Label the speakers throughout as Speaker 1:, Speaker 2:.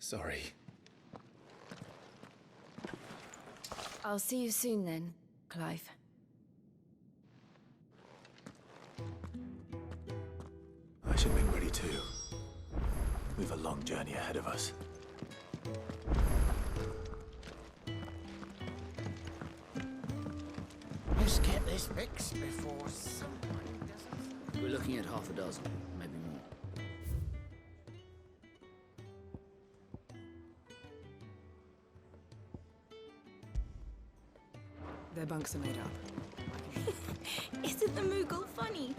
Speaker 1: Sorry.
Speaker 2: I'll see you soon then, Clive.
Speaker 1: I should make ready too. We've a long journey ahead of us.
Speaker 3: Let's get this fixed before someone doesn't...
Speaker 4: We're looking at half a dozen, maybe more.
Speaker 5: Their bunks are made up.
Speaker 6: Isn't the Moogle funny?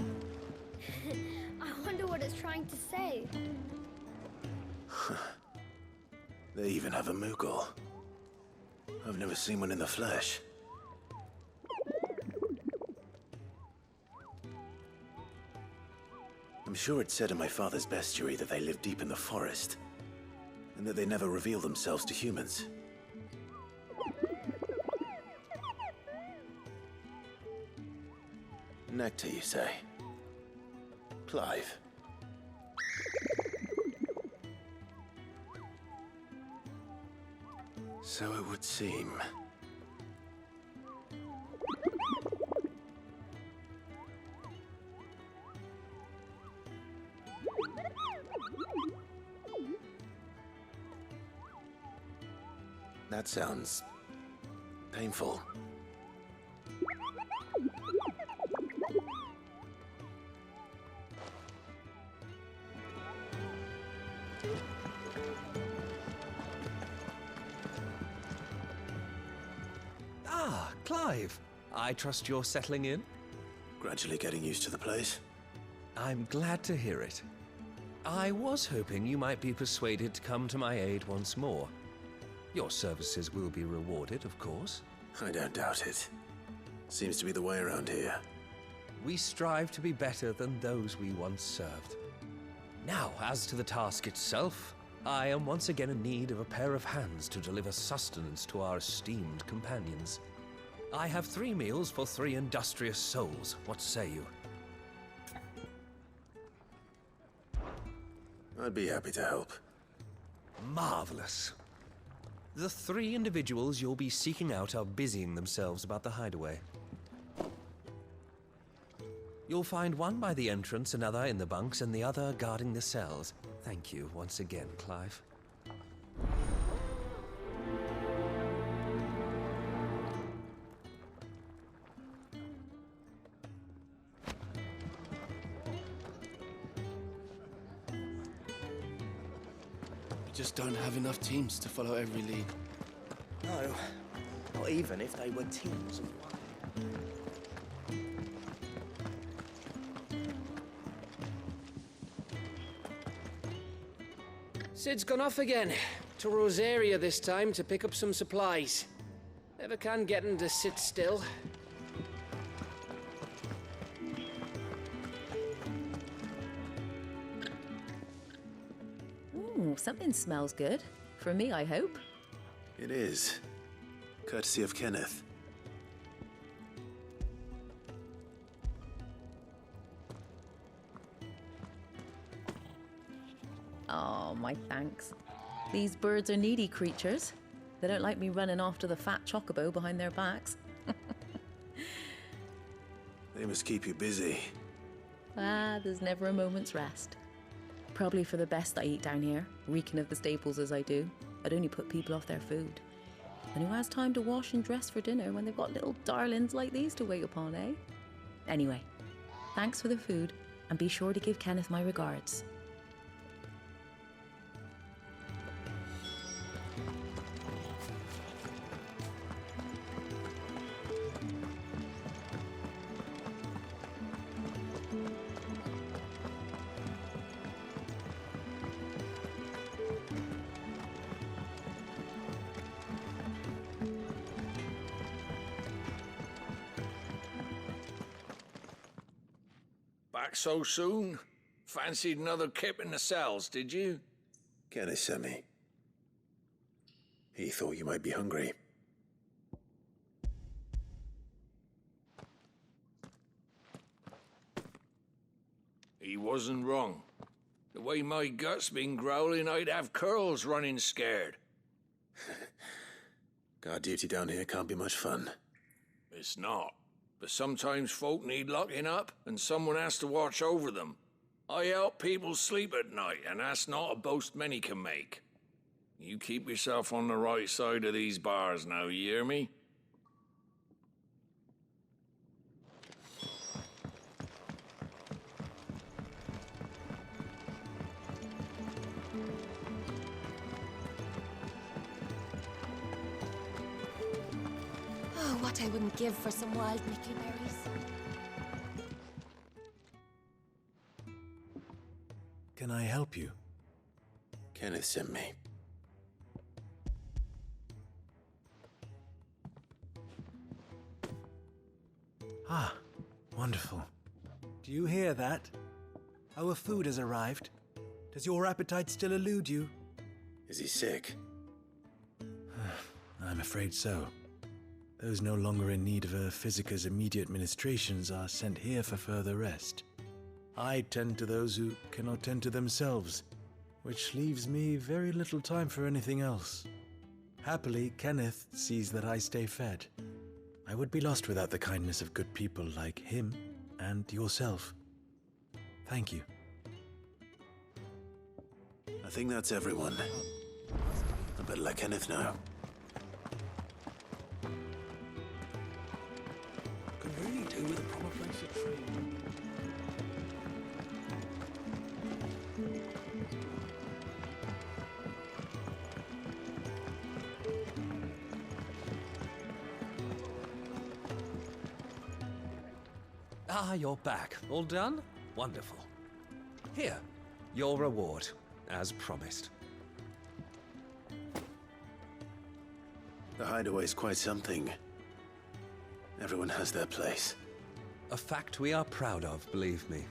Speaker 6: I wonder what it's trying to say.
Speaker 1: They even have a Moogle. I've never seen one in the flesh. I'm sure it said in my father's bestiary that they live deep in the forest, and that they never reveal themselves to humans. Nectar, you say? Clive. So it would seem. That sounds painful.
Speaker 7: Ah, Clive. I trust you're settling in?
Speaker 1: Gradually getting used to the place.
Speaker 7: I'm glad to hear it. I was hoping you might be persuaded to come to my aid once more. Your services will be rewarded, of course.
Speaker 1: I don't doubt it. Seems to be the way around here.
Speaker 7: We strive to be better than those we once served. Now, as to the task itself, I am once again in need of a pair of hands to deliver sustenance to our esteemed companions. I have 3 meals for 3 industrious souls. What say you?
Speaker 1: I'd be happy to help.
Speaker 7: Marvelous. The 3 individuals you'll be seeking out are busying themselves about the hideaway. You'll find one by the entrance, another in the bunks, and the other guarding the cells. Thank you once again, Clive.
Speaker 8: We just don't have enough teams to follow every lead.
Speaker 3: No, not even if they were teams of one.
Speaker 4: Sid's gone off again. To Rosaria this time to pick up some supplies. Never can get him to sit still.
Speaker 9: Ooh, something smells good. For me, I hope.
Speaker 1: It is. Courtesy of Kenneth.
Speaker 9: Oh, my thanks. These birds are needy creatures. They don't like me running after the fat chocobo behind their backs.
Speaker 1: They must keep you busy.
Speaker 9: Ah, there's never a moment's rest. Probably for the best I eat down here, reeking of the staples as I do. I'd only put people off their food. And who has time to wash and dress for dinner when they've got little darlings like these to wait upon, eh? Anyway, thanks for the food, and be sure to give Kenneth my regards.
Speaker 10: Back so soon? Fancied another kip in the cells, did you?
Speaker 1: Kenneth sent me. He thought you might be hungry.
Speaker 10: He wasn't wrong. The way my gut's been growling, I'd have curls running scared.
Speaker 1: Guard duty down here can't be much fun.
Speaker 10: It's not. But sometimes folk need locking up, and someone has to watch over them. I help people sleep at night, and that's not a boast many can make. You keep yourself on the right side of these bars now, you hear me?
Speaker 2: Oh, what I wouldn't give for some wild mickleberries.
Speaker 1: Can I help you? Kenneth sent me.
Speaker 11: Ah, wonderful. Do you hear that? Our food has arrived. Does your appetite still elude you?
Speaker 1: Is he sick?
Speaker 11: I'm afraid so. Those no longer in need of a physicker's immediate ministrations are sent here for further rest. I tend to those who cannot tend to themselves, which leaves me very little time for anything else. Happily, Kenneth sees that I stay fed. I would be lost without the kindness of good people like him and yourself. Thank you.
Speaker 1: I think that's everyone. I better let Kenneth know.
Speaker 10: Could really do with a proper place to train.
Speaker 7: Ah, you're back. All done? Wonderful. Here, your reward, as promised.
Speaker 1: The hideaway's quite something. Everyone has their place.
Speaker 7: A fact we are proud of, believe me.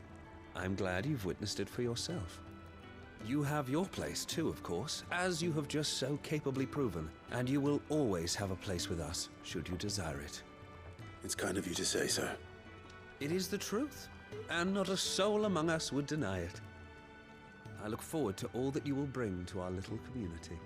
Speaker 7: I'm glad you've witnessed it for yourself. You have your place too, of course, as you have just so capably proven, and you will always have a place with us, should you desire it.
Speaker 1: It's kind of you to say so.
Speaker 7: It is the truth, and not a soul among us would deny it. I look forward to all that you will bring to our little community.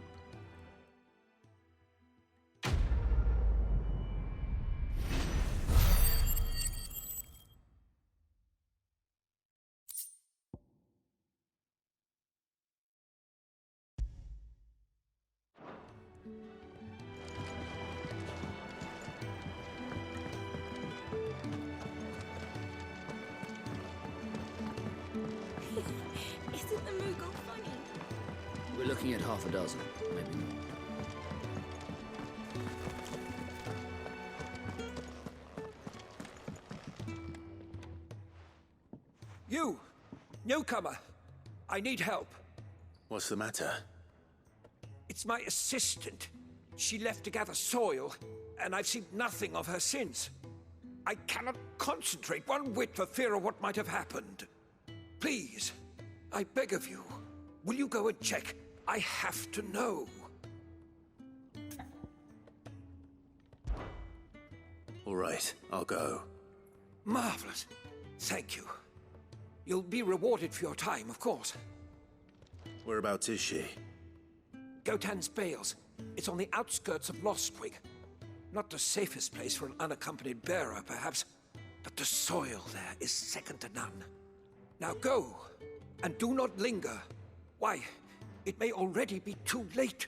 Speaker 6: Isn't the Moogle funny?
Speaker 12: We're looking at half a dozen, maybe more.
Speaker 13: You! Newcomer! I need help.
Speaker 1: What's the matter?
Speaker 13: It's my assistant. She left to gather soil, and I've seen nothing of her since. I cannot concentrate one whit for fear of what might have happened. Please, I beg of you, will you go and check? I have to know.
Speaker 1: All right, I'll go.
Speaker 13: Marvelous. Thank you. You'll be rewarded for your time, of course.
Speaker 1: Whereabouts is she?
Speaker 13: Gotan's Bales. It's on the outskirts of Lostwig. Not the safest place for an unaccompanied bearer, perhaps, but the soil there is second to none. Now go, and do not linger. Why, it may already be too late.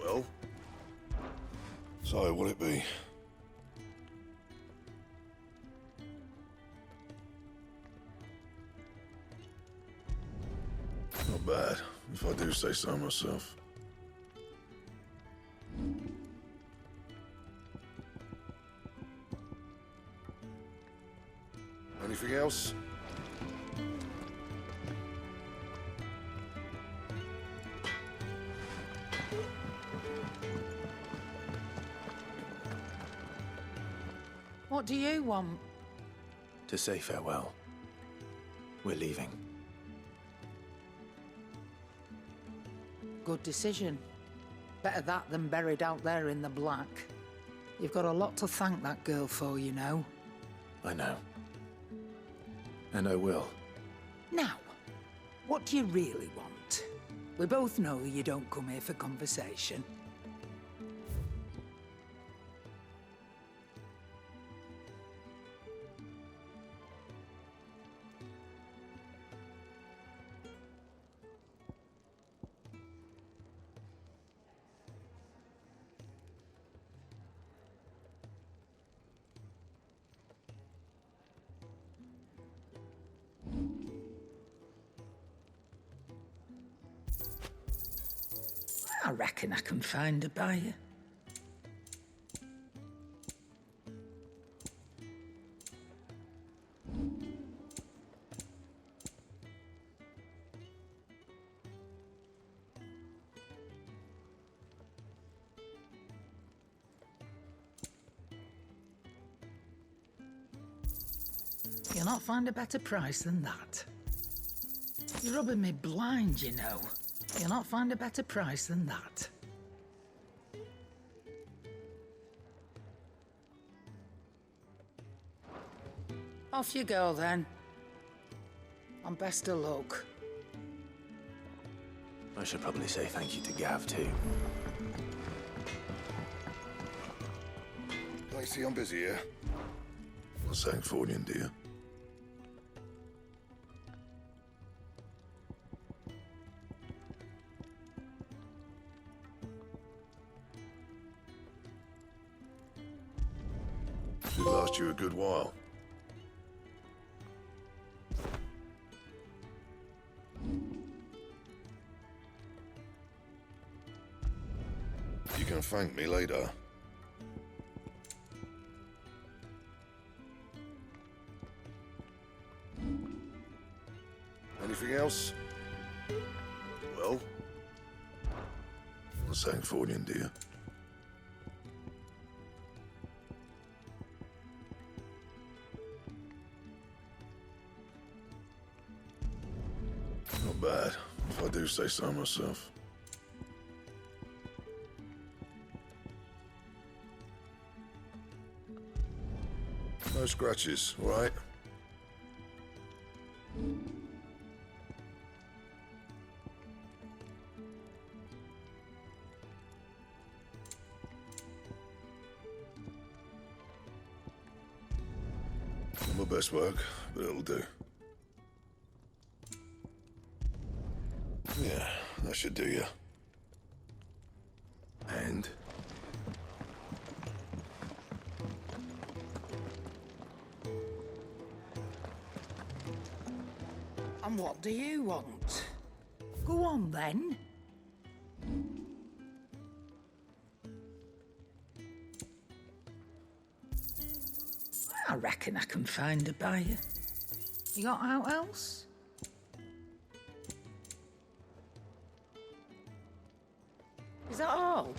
Speaker 14: Well? So, what'll it be? Not bad, if I do say so myself. Anything else?
Speaker 15: What do you want?
Speaker 1: To say farewell. We're leaving.
Speaker 15: Good decision. Better that than buried out there in the black. You've got a lot to thank that girl for, you know.
Speaker 1: I know. And I will.
Speaker 15: Now, what do you really want? We both know you don't come here for conversation. I reckon I can find a buyer. You'll not find a better price than that. You're rubbing me blind, you know. You'll not find a better price than that. Off you go, then. And best of luck.
Speaker 1: I should probably say thank you to Gav, too.
Speaker 14: I see I'm busy here. What's saying Fornian, dear? Should last you a good while. You can thank me later. Anything else? Well? What's saying Fornian, dear? Not bad, if I do say so myself. No scratches, all right? Not my best work, but it'll do. Yeah, that should do you. And?
Speaker 15: And what do you want? Go on, then. I reckon I can find a buyer. You got out else? Is that all?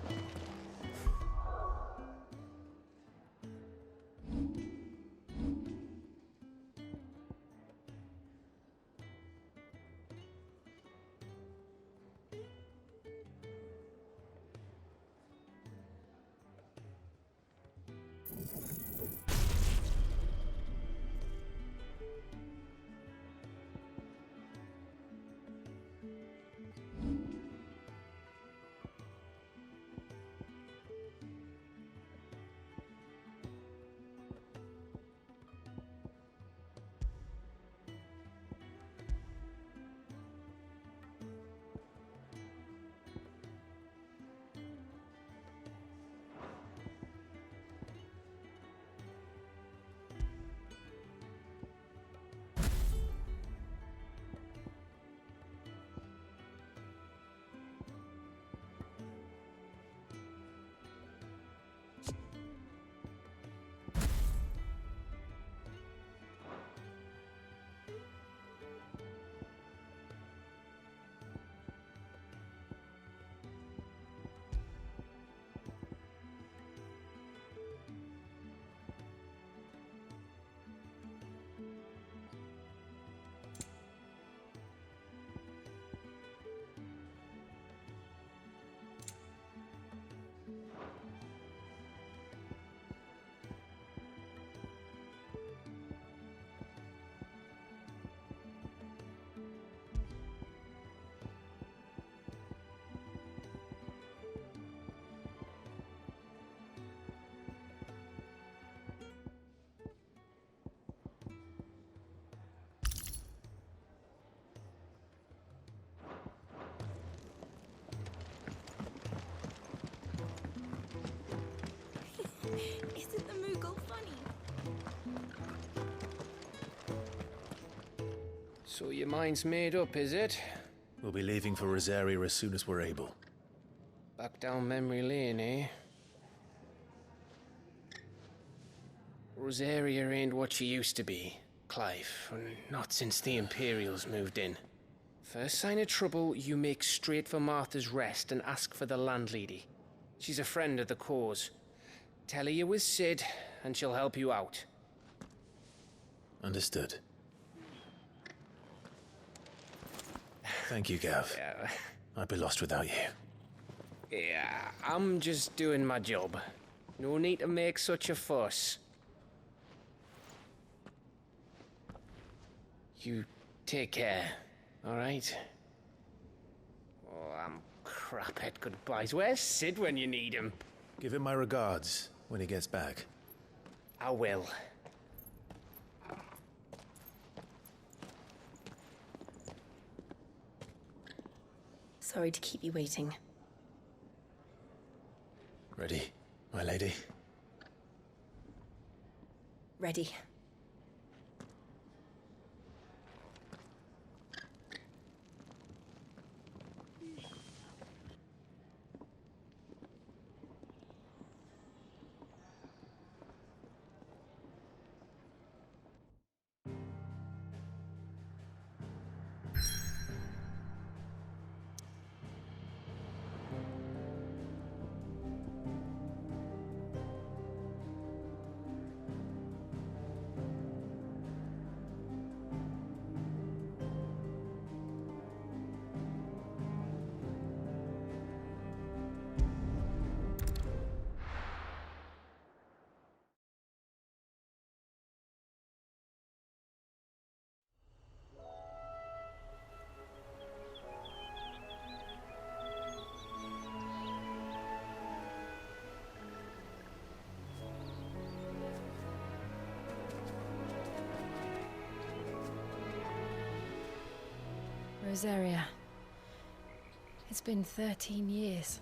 Speaker 4: So your mind's made up, is it?
Speaker 1: We'll be leaving for Rosaria as soon as we're able.
Speaker 4: Back down memory lane, eh? Rosaria ain't what she used to be, Clive. Not since the Imperials moved in. First sign of trouble, you make straight for Martha's Rest and ask for the landlady. She's a friend of the cause. Tell her you're with Sid, and she'll help you out.
Speaker 1: Understood. Thank you, Gav.
Speaker 4: Yeah.
Speaker 1: I'd be lost without you.
Speaker 4: Yeah, I'm just doing my job. No need to make such a fuss. You take care, alright? Oh, I'm crap at goodbyes. Where's Sid when you need him?
Speaker 1: Give him my regards when he gets back.
Speaker 4: I will.
Speaker 2: Sorry to keep you waiting.
Speaker 1: Ready, my lady?
Speaker 2: Ready.
Speaker 16: Rosaria. It's been 13 years.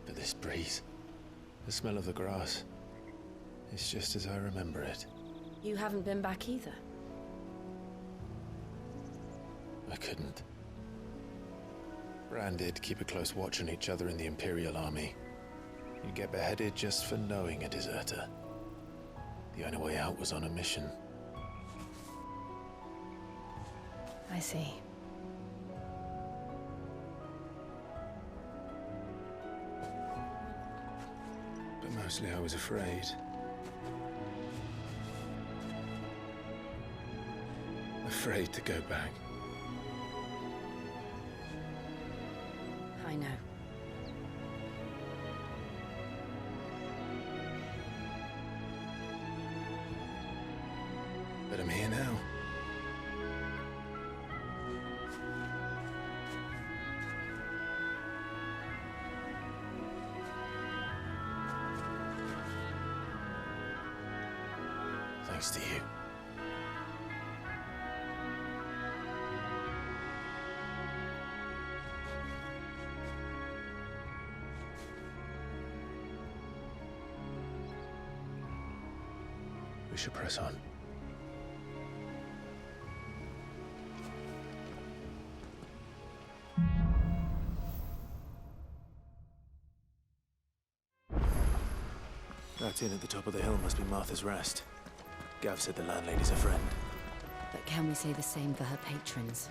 Speaker 1: But this breeze, the smell of the grass, it's just as I remember it.
Speaker 2: You haven't been back either.
Speaker 1: I couldn't. Bran did keep a close watch on each other in the Imperial Army. You'd get beheaded just for knowing a deserter. The only way out was on a mission.
Speaker 16: I see.
Speaker 1: But mostly I was afraid. Afraid to go back.
Speaker 2: I know.
Speaker 1: But I'm here now. Thanks to you. We should press on. That inn at the top of the hill must be Martha's Rest. Gav said the landlady's a friend.
Speaker 2: But can we say the same for her patrons?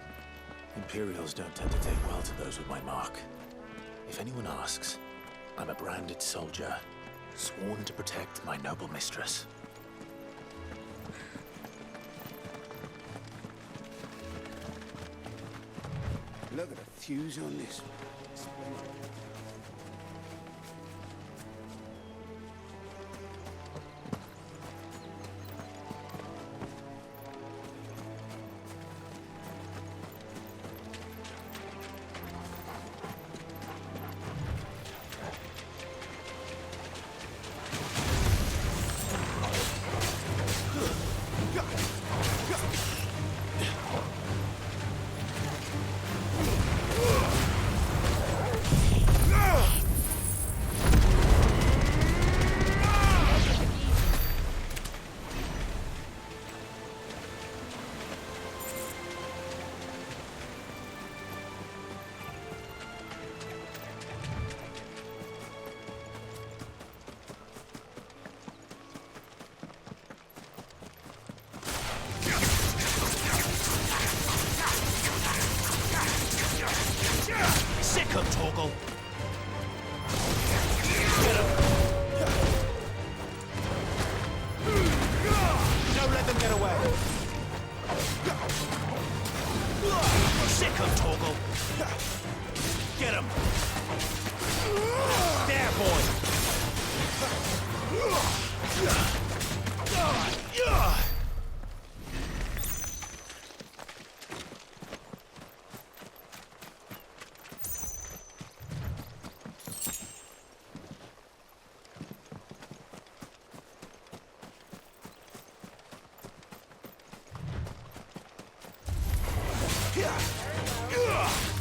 Speaker 1: Imperials don't tend to take well to those with my mark. If anyone asks, I'm a branded soldier, sworn to protect my noble mistress.
Speaker 17: Look at the fuse on this.
Speaker 1: Torgal. Don't let them get away. Sick of Torgal. Get him. There, boy.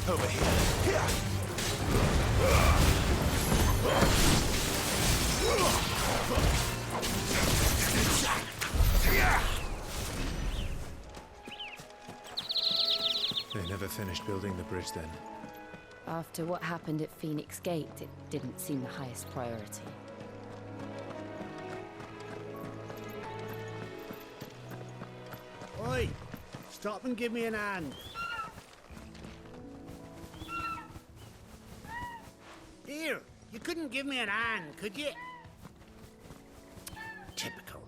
Speaker 1: Over here.
Speaker 11: They never finished building the bridge then.
Speaker 16: After what happened at Phoenix Gate, it didn't seem the highest priority.
Speaker 17: Oi! Stop and give me an hand. Here, you couldn't give me an hand, could you? Typical.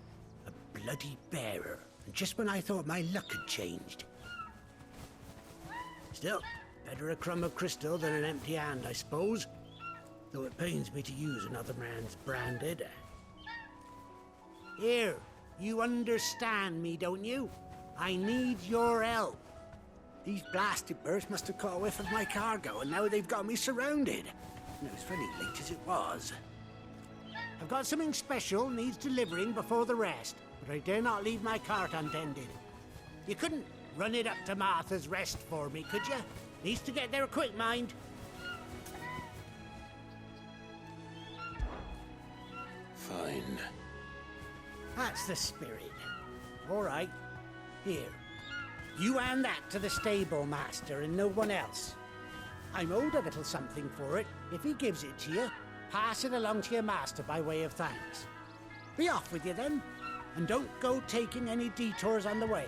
Speaker 17: A bloody bearer. And just when I thought my luck had changed. Still, better a crumb of crystal than an empty hand, I suppose. Though it pains me to use another man's branded. Here, you understand me, don't you? I need your help. These blasted birds must have caught a whiff of my cargo, and now they've got me surrounded. No, it's very late as it was. I've got something special needs delivering before the rest, but I dare not leave my cart untended. You couldn't run it up to Martha's Rest for me, could you? Needs to get there quick, mind.
Speaker 1: Fine.
Speaker 17: That's the spirit. All right. Here. You hand that to the stable master and no one else. I'm owed a little something for it. If he gives it to you, pass it along to your master by way of thanks. Be off with you then, and don't go taking any detours on the way.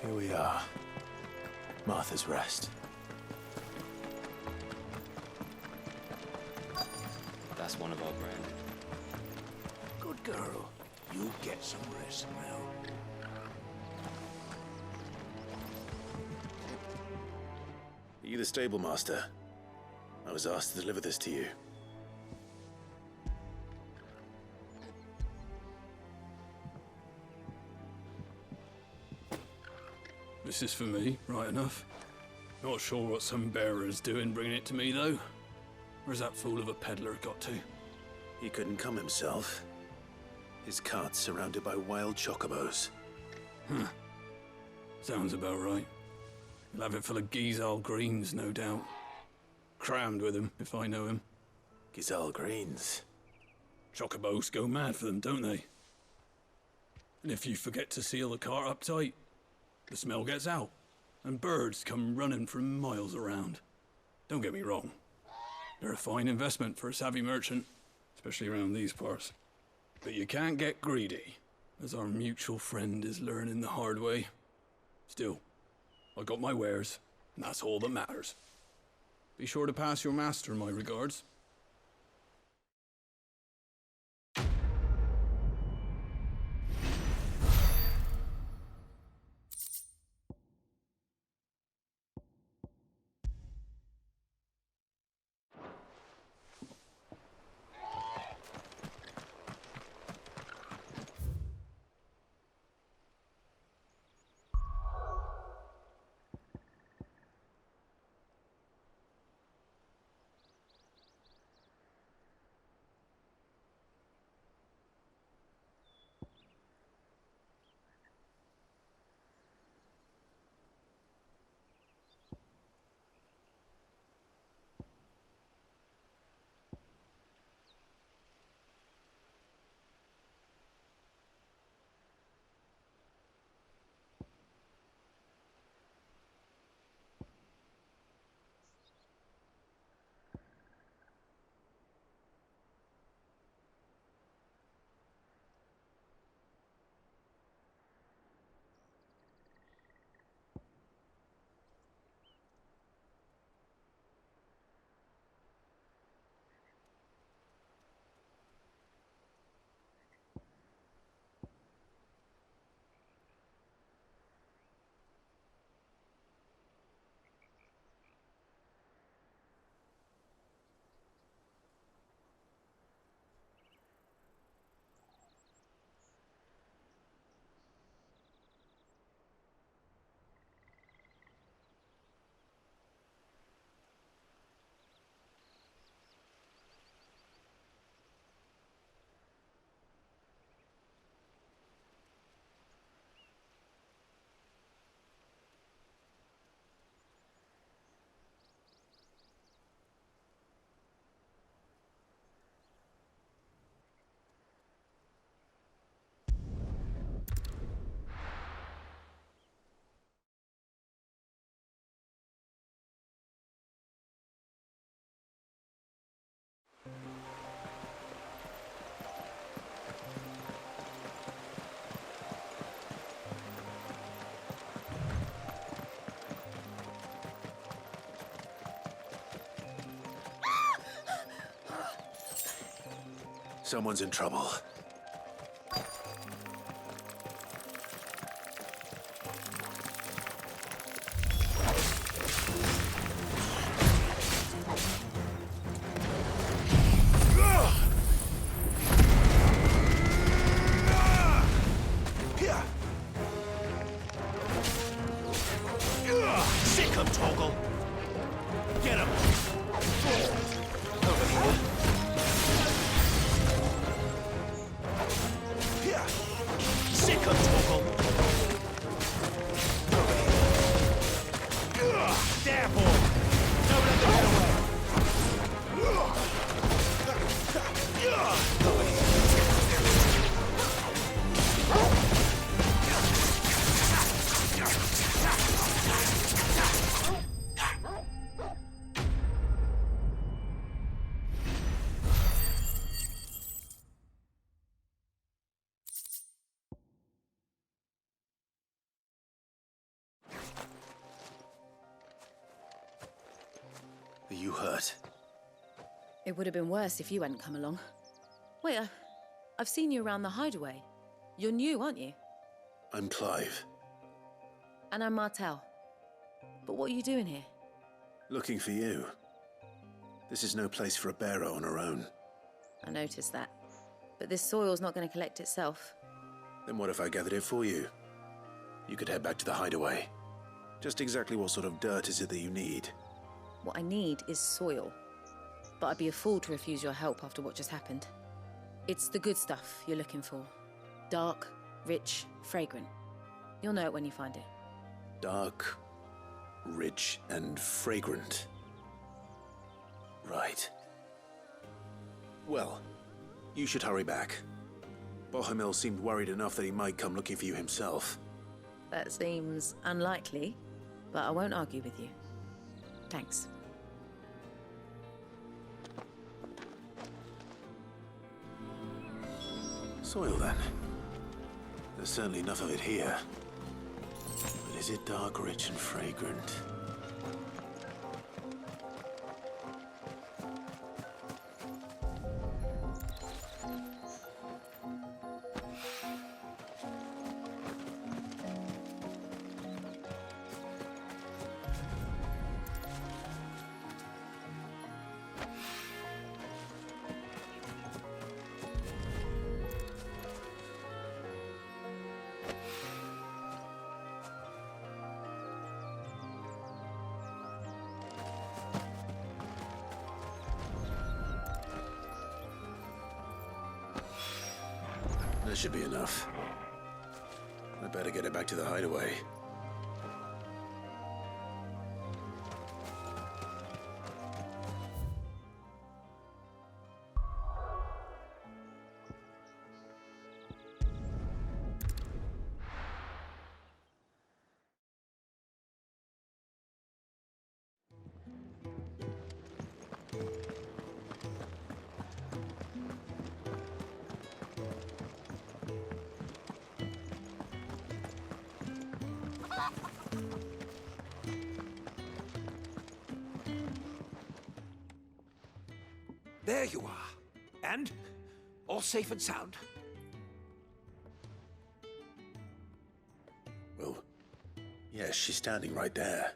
Speaker 1: Here we are. Martha's Rest.
Speaker 12: That's one of our brand.
Speaker 17: Good girl. You get some rest now.
Speaker 1: Are you the stable master? I was asked to deliver this to you.
Speaker 18: This is for me, right enough. Not sure what some bearer's doing bringing it to me, though. Where's that fool of a peddler got to?
Speaker 1: He couldn't come himself. His cart's surrounded by wild chocobos.
Speaker 18: Huh. Sounds about right. He'll have it full of Gizal greens, no doubt. Crammed with him, if I know him.
Speaker 1: Gizal greens?
Speaker 18: Chocobos go mad for them, don't they? And if you forget to seal the cart up tight, the smell gets out, and birds come running from miles around. Don't get me wrong. They're a fine investment for a savvy merchant, especially around these parts. But you can't get greedy, as our mutual friend is learning the hard way. Still, I got my wares, and that's all that matters. Be sure to pass your master my regards.
Speaker 1: Someone's in trouble.
Speaker 3: Sick him, Toggle! Get him! Over here. Here! Sick him, Toggle! Over here. There, boy! Don't let them get away! Over here.
Speaker 1: Are you hurt?
Speaker 9: It would have been worse if you hadn't come along. Wait, I've seen you around the hideaway. You're new, aren't you?
Speaker 1: I'm Clive.
Speaker 9: And I'm Martel. But what are you doing here?
Speaker 1: Looking for you. This is no place for a bearer on her own.
Speaker 9: I noticed that. But this soil's not going to collect itself.
Speaker 1: Then what if I gathered it for you? You could head back to the hideaway. Just exactly what sort of dirt is it that you need?
Speaker 9: What I need is soil. But I'd be a fool to refuse your help after what just happened. It's the good stuff you're looking for. Dark, rich, fragrant. You'll know it when you find it.
Speaker 1: Dark, rich, and fragrant. Right. Well, you should hurry back. Bohemil seemed worried enough that he might come looking for you himself.
Speaker 9: That seems unlikely, but I won't argue with you. Thanks.
Speaker 1: Soil, then. There's certainly enough of it here. But is it dark, rich, and fragrant? That should be enough. I better get it back to the hideaway.
Speaker 13: There you are. And? All safe and sound?
Speaker 1: Well, yes, she's standing right there.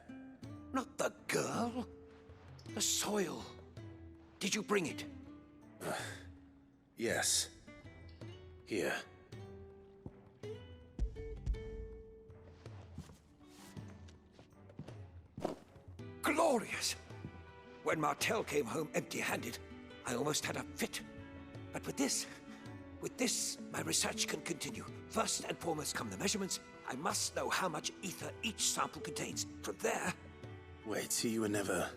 Speaker 13: Not the girl. The soil. Did you bring it?
Speaker 1: Yes. Here.
Speaker 13: Glorious! When Martel came home empty-handed, I almost had a fit. But with this, my research can continue. First and foremost come the measurements. I must know how much ether each sample contains. From there...
Speaker 1: Wait, so you were never...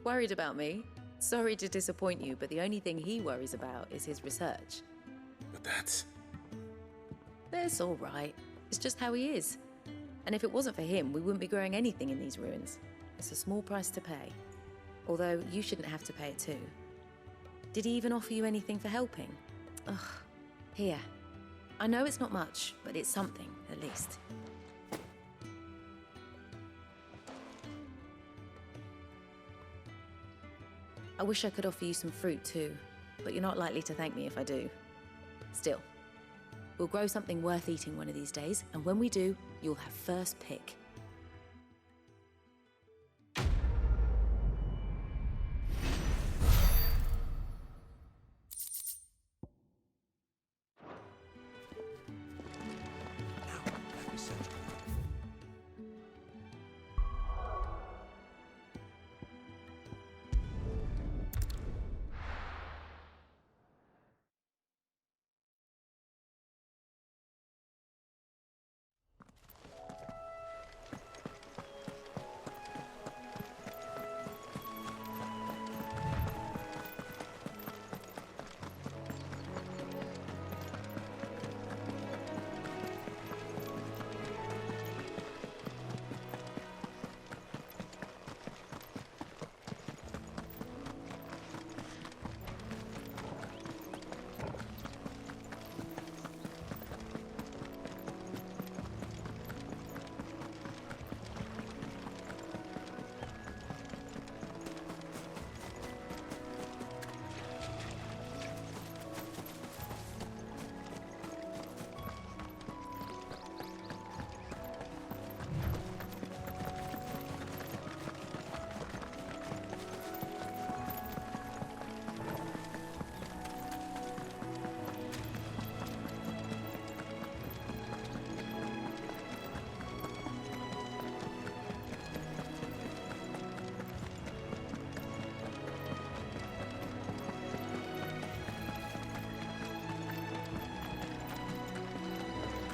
Speaker 9: Worried about me? Sorry to disappoint you, but the only thing he worries about is his research.
Speaker 1: But that's...
Speaker 9: That's all right. It's just how he is. And if it wasn't for him, we wouldn't be growing anything in these ruins. It's a small price to pay. Although, you shouldn't have to pay it too. Did he even offer you anything for helping? Ugh. Here. I know it's not much, but it's something, at least. I wish I could offer you some fruit too. but you're not likely to thank me if I do. Still, we'll grow something worth eating one of these days, and when we do, you'll have first pick.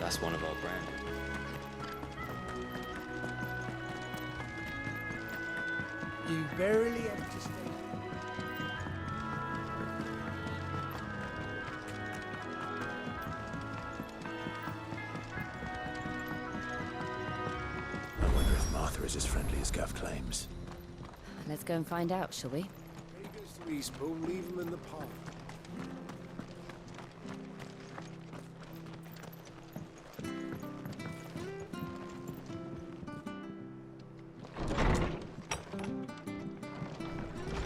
Speaker 12: That's one of our brand.
Speaker 17: You verily have to stay.
Speaker 1: I wonder if Martha is as friendly as Gav claims.
Speaker 16: Let's go and find out, shall we?
Speaker 8: To Eastbourne, leave him in the park.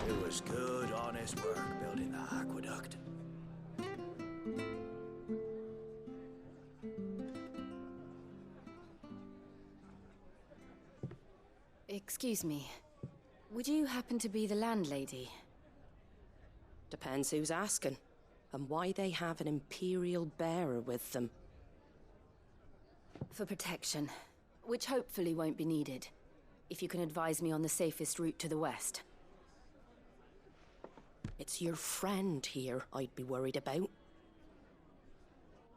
Speaker 11: It was good, honest work building that aqueduct.
Speaker 16: Excuse me. Would you happen to be the landlady?
Speaker 19: Depends who's asking, and why they have an Imperial bearer with them.
Speaker 16: For protection, which hopefully won't be needed. If you can advise me on the safest route to the west.
Speaker 19: It's your friend here I'd be worried about.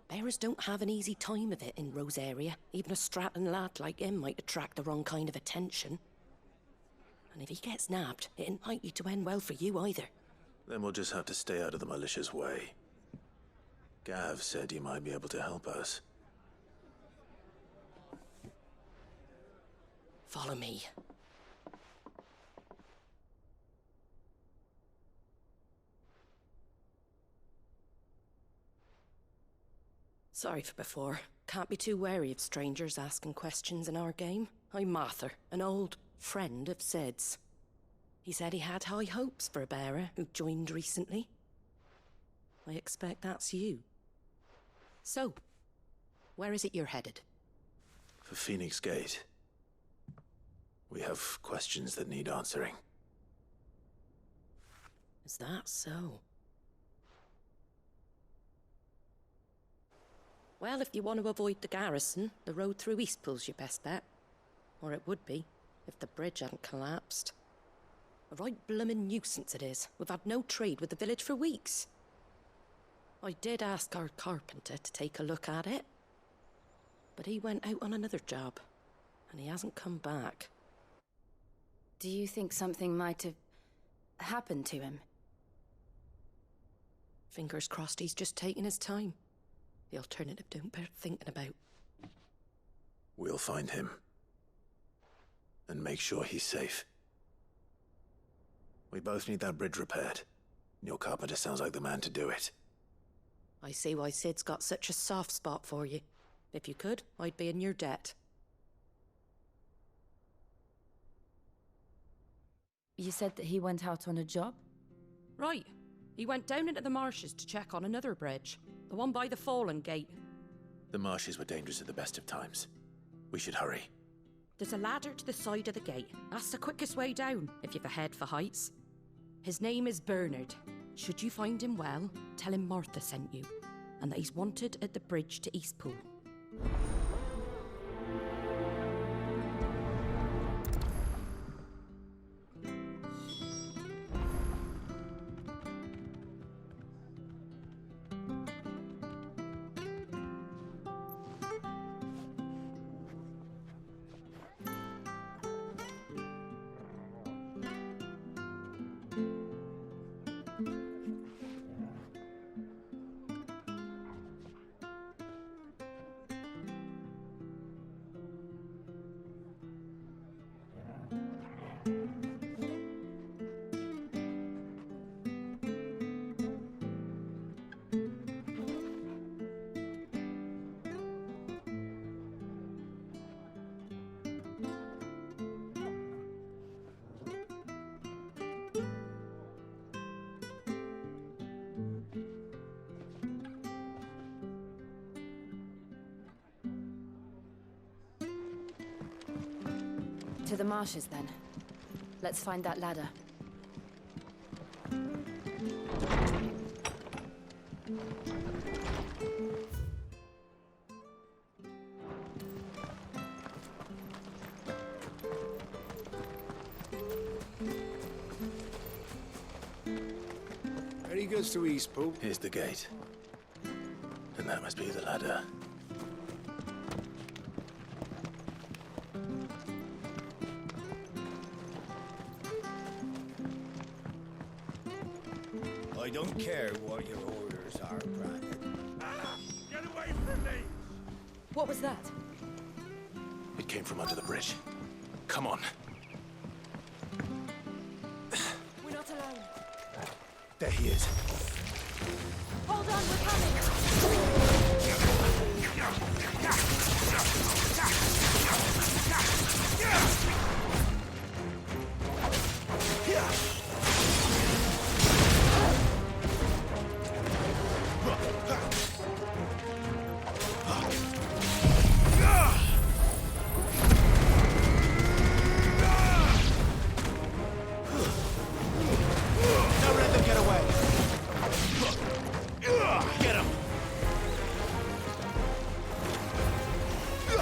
Speaker 19: Bearers don't have an easy time of it in Rose area. Even a Stratton lad like him might attract the wrong kind of attention. And if he gets nabbed, it ain't likely to end well for you either.
Speaker 1: Then we'll just have to stay out of the malicious way. Gav said you might be able to help us.
Speaker 19: Follow me. Sorry for before. Can't be too wary of strangers asking questions in our game. I'm Martha, an old friend of Sid's. He said he had high hopes for a bearer who joined recently. I expect that's you. So, where is it you're headed?
Speaker 1: For Phoenix Gate. We have questions that need answering.
Speaker 19: Is that so? Well, if you want to avoid the garrison, the road through Eastpool's your best bet. Or it would be, if the bridge hadn't collapsed. A right bloomin' nuisance it is. We've had no trade with the village for weeks. I did ask our carpenter to take a look at it. But he went out on another job, and he hasn't come back.
Speaker 16: Do you think something might have happened to him?
Speaker 19: Fingers crossed he's just taking his time. The alternative don't bear thinking about.
Speaker 1: We'll find him. And make sure he's safe. We both need that bridge repaired. Your carpenter sounds like the man to do it.
Speaker 19: I see why Sid's got such a soft spot for you. If you could, I'd be in your debt.
Speaker 16: You said that he went out on a job?
Speaker 19: Right. He went down into the marshes to check on another bridge, the one by the Fallen Gate.
Speaker 1: The marshes were dangerous at the best of times. We should hurry.
Speaker 19: There's a ladder to the side of the gate. That's the quickest way down, if you've a head for heights. His name is Bernard. Should you find him well, tell him Martha sent you, and that he's wanted at the bridge to Eastpool.
Speaker 16: To the marshes, then. Let's find that ladder.
Speaker 17: Ready goes to Eastpool.
Speaker 1: Here's the gate. And that must be the ladder.
Speaker 17: I don't care what your orders are, Brandon.
Speaker 3: Get away from me!
Speaker 16: What was that?
Speaker 1: It came from under the bridge. Come on.
Speaker 16: We're not alone.
Speaker 1: There he is.
Speaker 16: Hold on, we're coming!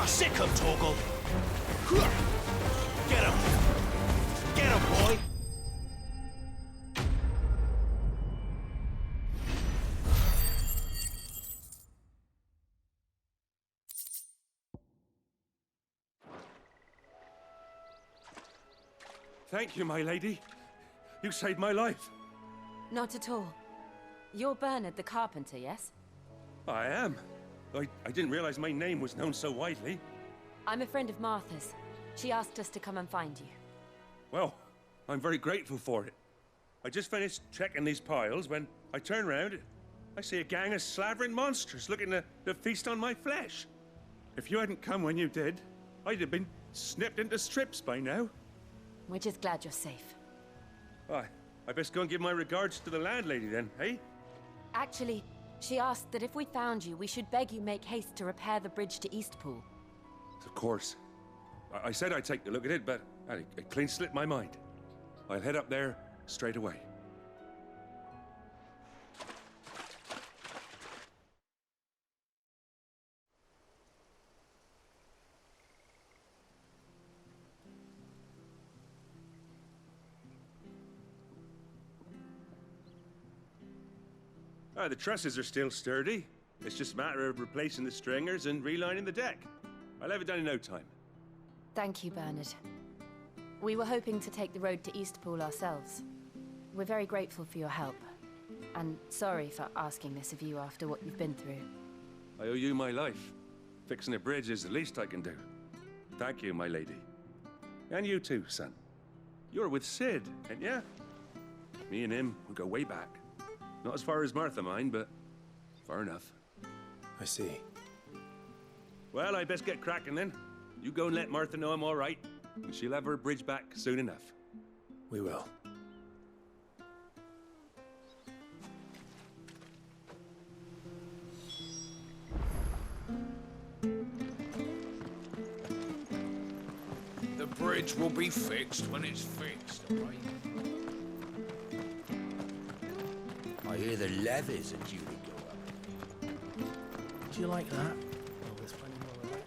Speaker 1: Sick him, Torgal! Get him! Get him, boy!
Speaker 3: Thank you, my lady. You saved my life.
Speaker 16: Not at all. You're Bernard the carpenter, yes?
Speaker 3: I am. I didn't realize my name was known so widely.
Speaker 16: I'm a friend of Martha's. She asked us to come and find you.
Speaker 3: Well, I'm very grateful for it. I just finished checking these piles when I turn around. I see a gang of slavering monsters looking to feast on my flesh. If you hadn't come when you did, I'd have been snipped into strips by now.
Speaker 16: We're just glad you're safe.
Speaker 3: I best go and give my regards to the landlady then, eh?
Speaker 16: Actually, she asked that if we found you, we should beg you make haste to repair the bridge to Eastpool.
Speaker 3: Of course. I said I'd take a look at it, but it clean slipped my mind. I'll head up there straight away. The trusses are still sturdy. It's just a matter of replacing the stringers and relining the deck. I'll have it done in no time.
Speaker 16: Thank you, Bernard. We were hoping to take the road to Eastpool ourselves. We're very grateful for your help. And sorry for asking this of you after what you've been through.
Speaker 3: I owe you my life. Fixing a bridge is the least I can do. Thank you, my lady. And you too, son. You're with Sid, ain't ya? Me and him, we go way back. Not as far as Martha, mind, but far enough.
Speaker 1: I see.
Speaker 3: Well, I best get cracking then. You go and let Martha know I'm all right, and she'll have her bridge back soon enough.
Speaker 1: We will.
Speaker 10: The bridge will be fixed when it's fixed, all right?
Speaker 20: I hear the levies are due to go up.
Speaker 1: Do you like that?
Speaker 20: Well, there's plenty more of that.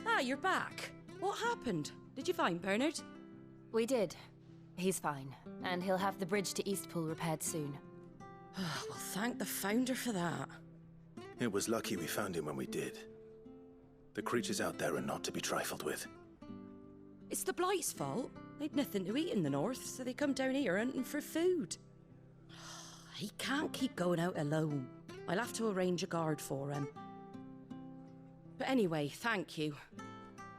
Speaker 19: Ah, you're back. What happened? Did you find Bernard?
Speaker 16: We did. He's fine, and he'll have the bridge to Eastpool repaired soon.
Speaker 19: Well, thank the Founder for that.
Speaker 1: It was lucky we found him when we did. The creatures out there are not to be trifled with.
Speaker 19: It's the Blight's fault. They'd nothing to eat in the north, so they come down here hunting for food. He can't keep going out alone. I'll have to arrange a guard for him. But anyway, thank you.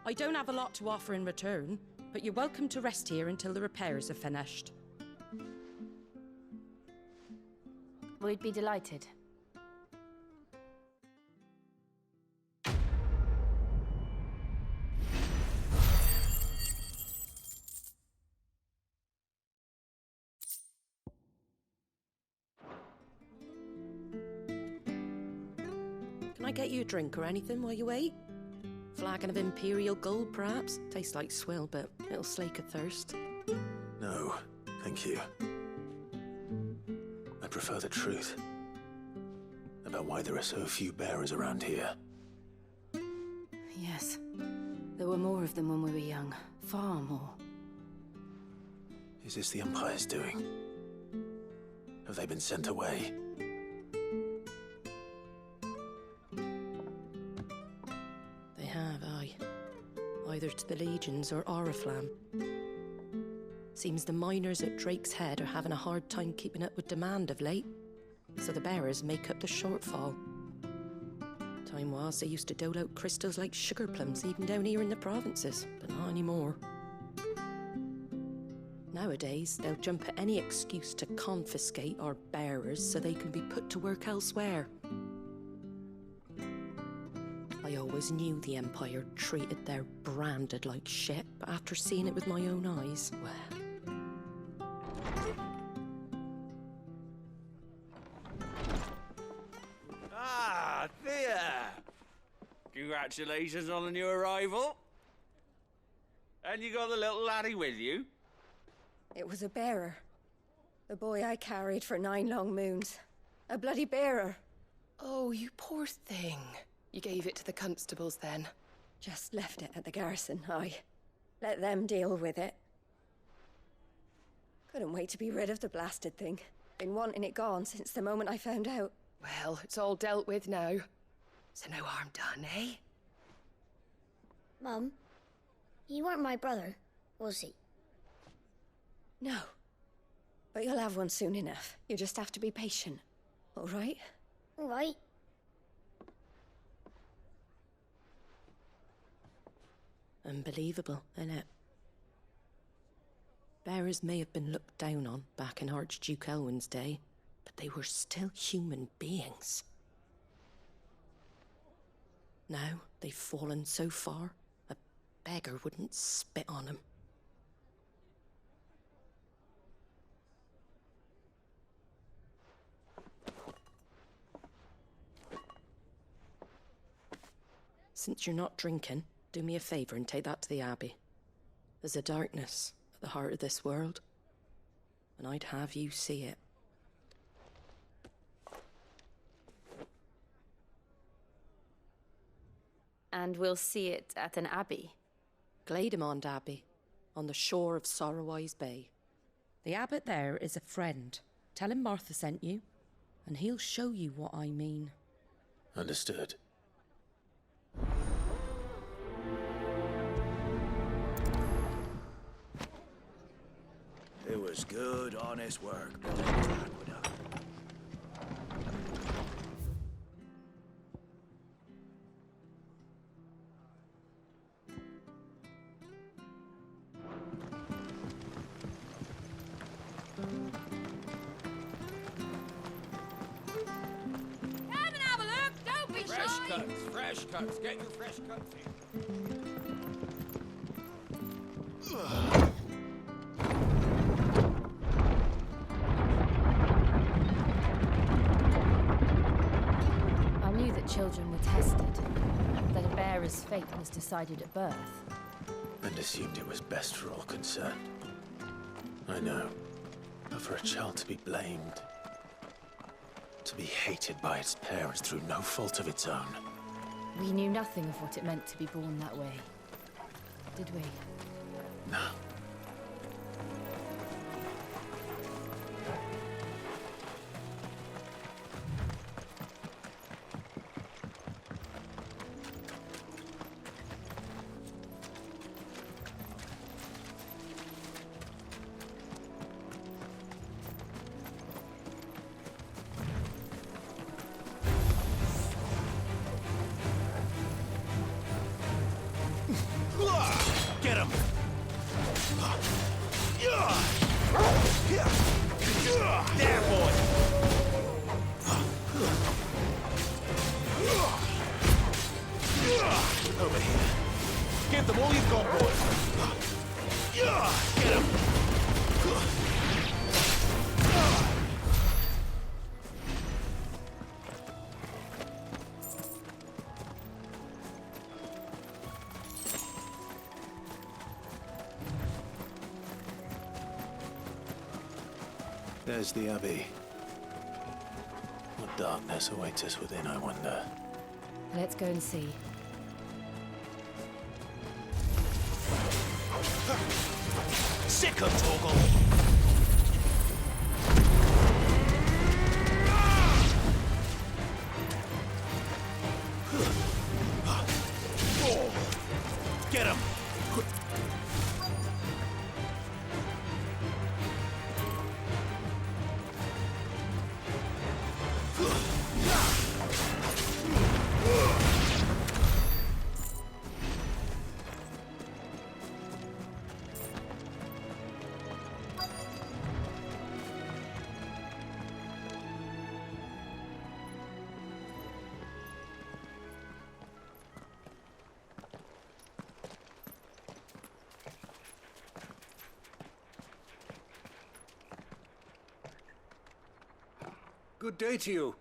Speaker 19: I don't have a lot to offer in return, but you're welcome to rest here until the repairs are finished.
Speaker 16: We'd be delighted.
Speaker 19: Can I get you a drink or anything while you wait? Flagon of Imperial Gold, perhaps? Tastes like swill, but it'll slake a thirst.
Speaker 1: No, thank you. I prefer the truth about why there are so few bearers around here.
Speaker 16: Yes. There were more of them when we were young. Far more.
Speaker 1: Is this the Empire's doing? Have they been sent away?
Speaker 19: They have, aye. Either to the Legions or Oriflamme. Seems the miners at Drake's Head are having a hard time keeping up with demand of late, so the bearers make up the shortfall. Time was they used to dole out crystals like sugar plums even down here in the provinces, but not anymore. Nowadays, they'll jump at any excuse to confiscate our bearers so they can be put to work elsewhere. I always knew the Empire treated their branded like shit, but after seeing it with my own eyes, well...
Speaker 21: Ah, Thea! Congratulations on the new arrival. And you got the little laddie with you?
Speaker 22: It was a bearer. The boy I carried for 9 long moons. A bloody bearer.
Speaker 23: Oh, you poor thing. You gave it to the constables then?
Speaker 22: Just left it at the garrison, aye. Let them deal with it. Couldn't wait to be rid of the blasted thing. Been wanting it gone since the moment I found out.
Speaker 23: Well, it's all dealt with now. So no harm done, eh?
Speaker 6: Mum, you weren't my brother, was he?
Speaker 22: No. But you'll have one soon enough. You just have to be patient. All right?
Speaker 6: All right.
Speaker 19: Unbelievable, innit? Bearers may have been looked down on back in Archduke Elwin's day, but they were still human beings. Now they've fallen so far, a beggar wouldn't spit on them. Since you're not drinking, do me a favour and take that to the Abbey. There's a darkness at the heart of this world, and I'd have you see it.
Speaker 16: And we'll see it at an abbey?
Speaker 19: Glademond Abbey, on the shore of Sorrowwise Bay. The abbot there is a friend. Tell him Martha sent you, and he'll show you what I mean.
Speaker 1: Understood.
Speaker 20: It was good, honest work building this aqueduct.
Speaker 10: Fresh cuts, fresh cuts. Get your fresh cuts here.
Speaker 16: I knew that children were tested, that a bearer's fate was decided at birth.
Speaker 1: And assumed it was best for all concerned. I know. But for a child to be blamed, to be hated by its parents through no fault of its own.
Speaker 16: We knew nothing of what it meant to be born that way, did we?
Speaker 1: No.
Speaker 5: Get him! There, boy! Over here. Give them all you've got, boy! Get him!
Speaker 1: There's the Abbey. What darkness awaits us within, I wonder?
Speaker 16: Let's go and see.
Speaker 5: Sick of Torgal! Get him!
Speaker 13: Good day to you.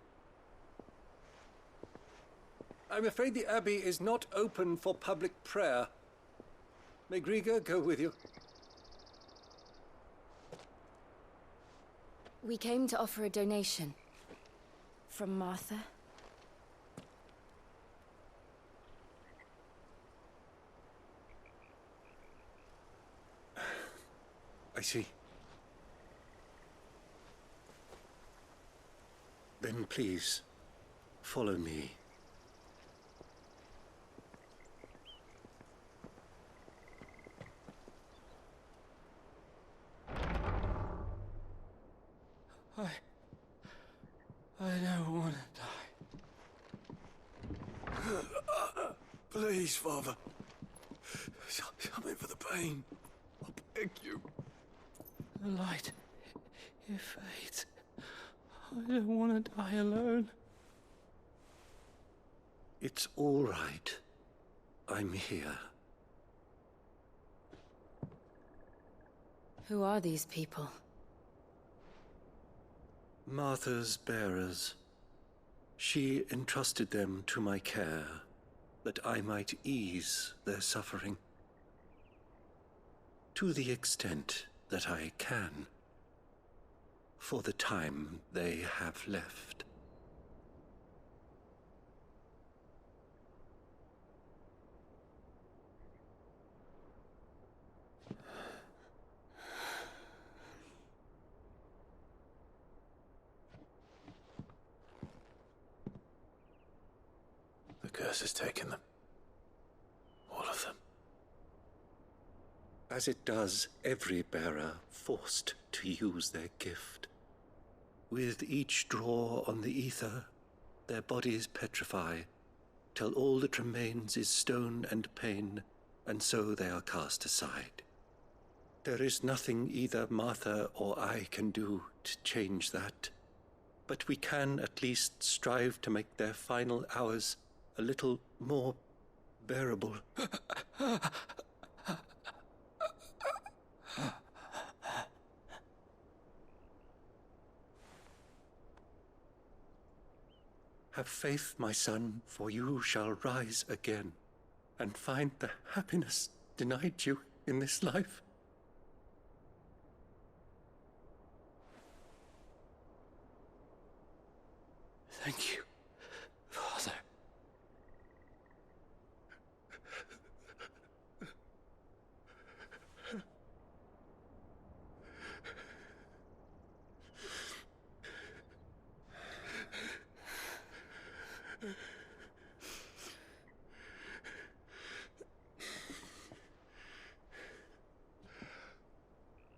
Speaker 13: I'm afraid the Abbey is not open for public prayer. May Griga go with you?
Speaker 16: We came to offer a donation. From Martha.
Speaker 13: I see. Then please, follow me.
Speaker 8: I don't want to die. Please, Father. Something for the pain. I beg you.
Speaker 18: The light, it fades. I don't want to die alone.
Speaker 13: It's all right. I'm here.
Speaker 16: Who are these people?
Speaker 13: Martha's bearers. She entrusted them to my care, that I might ease their suffering. To the extent that I can. For the time they have left.
Speaker 1: The curse has taken them. All of them.
Speaker 13: As it does every bearer forced to use their gift. With each draw on the ether, their bodies petrify, till all that remains is stone and pain, and so they are cast aside. There is nothing either Martha or I can do to change that.
Speaker 1: But we can at least strive to make their final hours a little more bearable. Have faith, my son, for you shall rise again and find the happiness denied you in this life. Thank you, Father.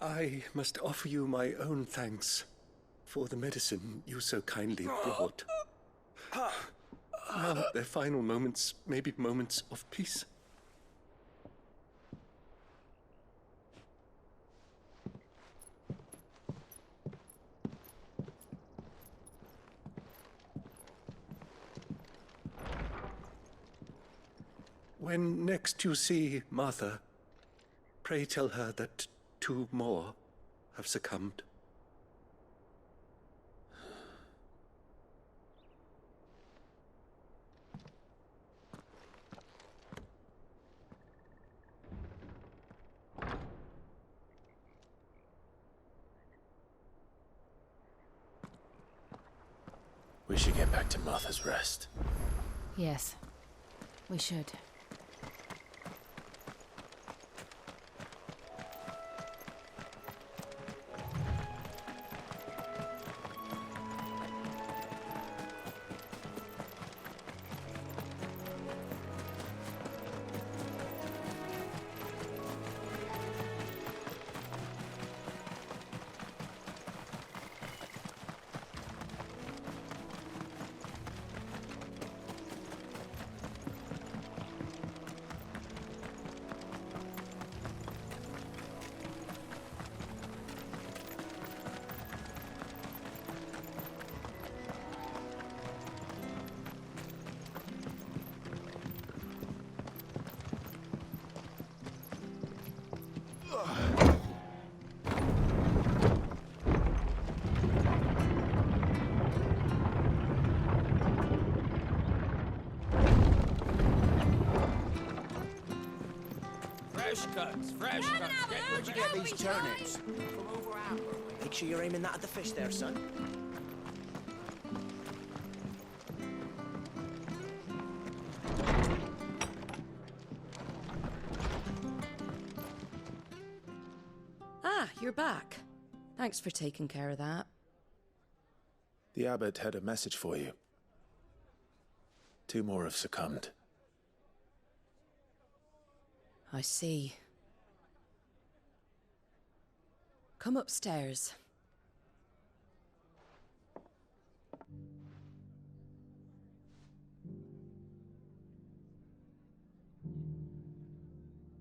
Speaker 1: I must offer you my own thanks for the medicine you so kindly brought. Now their final moments may be moments of peace. When next you see Martha, pray tell her that 2 more have succumbed. We should get back to Martha's Rest.
Speaker 16: Yes, we should.
Speaker 5: Fresh cuts. Where'd you get these turnips? From over Arahor. Make sure you're aiming that at the fish there, son.
Speaker 9: Ah, you're back. Thanks for taking care of that.
Speaker 1: The abbot had a message for you. 2 more have succumbed.
Speaker 9: I see. Come upstairs.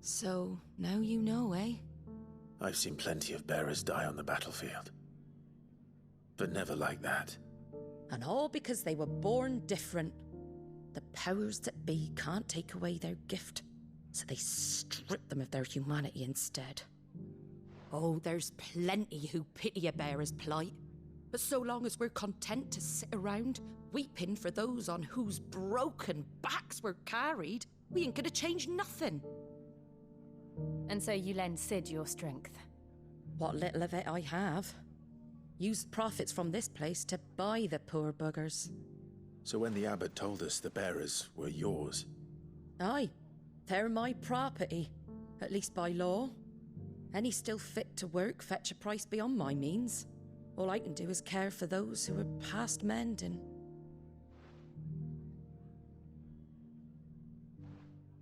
Speaker 9: So, now you know, eh?
Speaker 1: I've seen plenty of bearers die on the battlefield. But never like that.
Speaker 9: And all because they were born different. The powers that be can't take away their gift, so they strip them of their humanity instead. Oh, there's plenty who pity a bearer's plight. But so long as we're content to sit around, weeping for those on whose broken backs we're carried, we ain't gonna change nothing.
Speaker 16: And so you lend Sid your strength?
Speaker 9: What little of it I have. Used profits from this place to buy the poor buggers.
Speaker 1: So when the abbot told us the bearers were yours...
Speaker 9: Aye, they're my property, at least by law. Any still fit to work fetch a price beyond my means. All I can do is care for those who are past mending.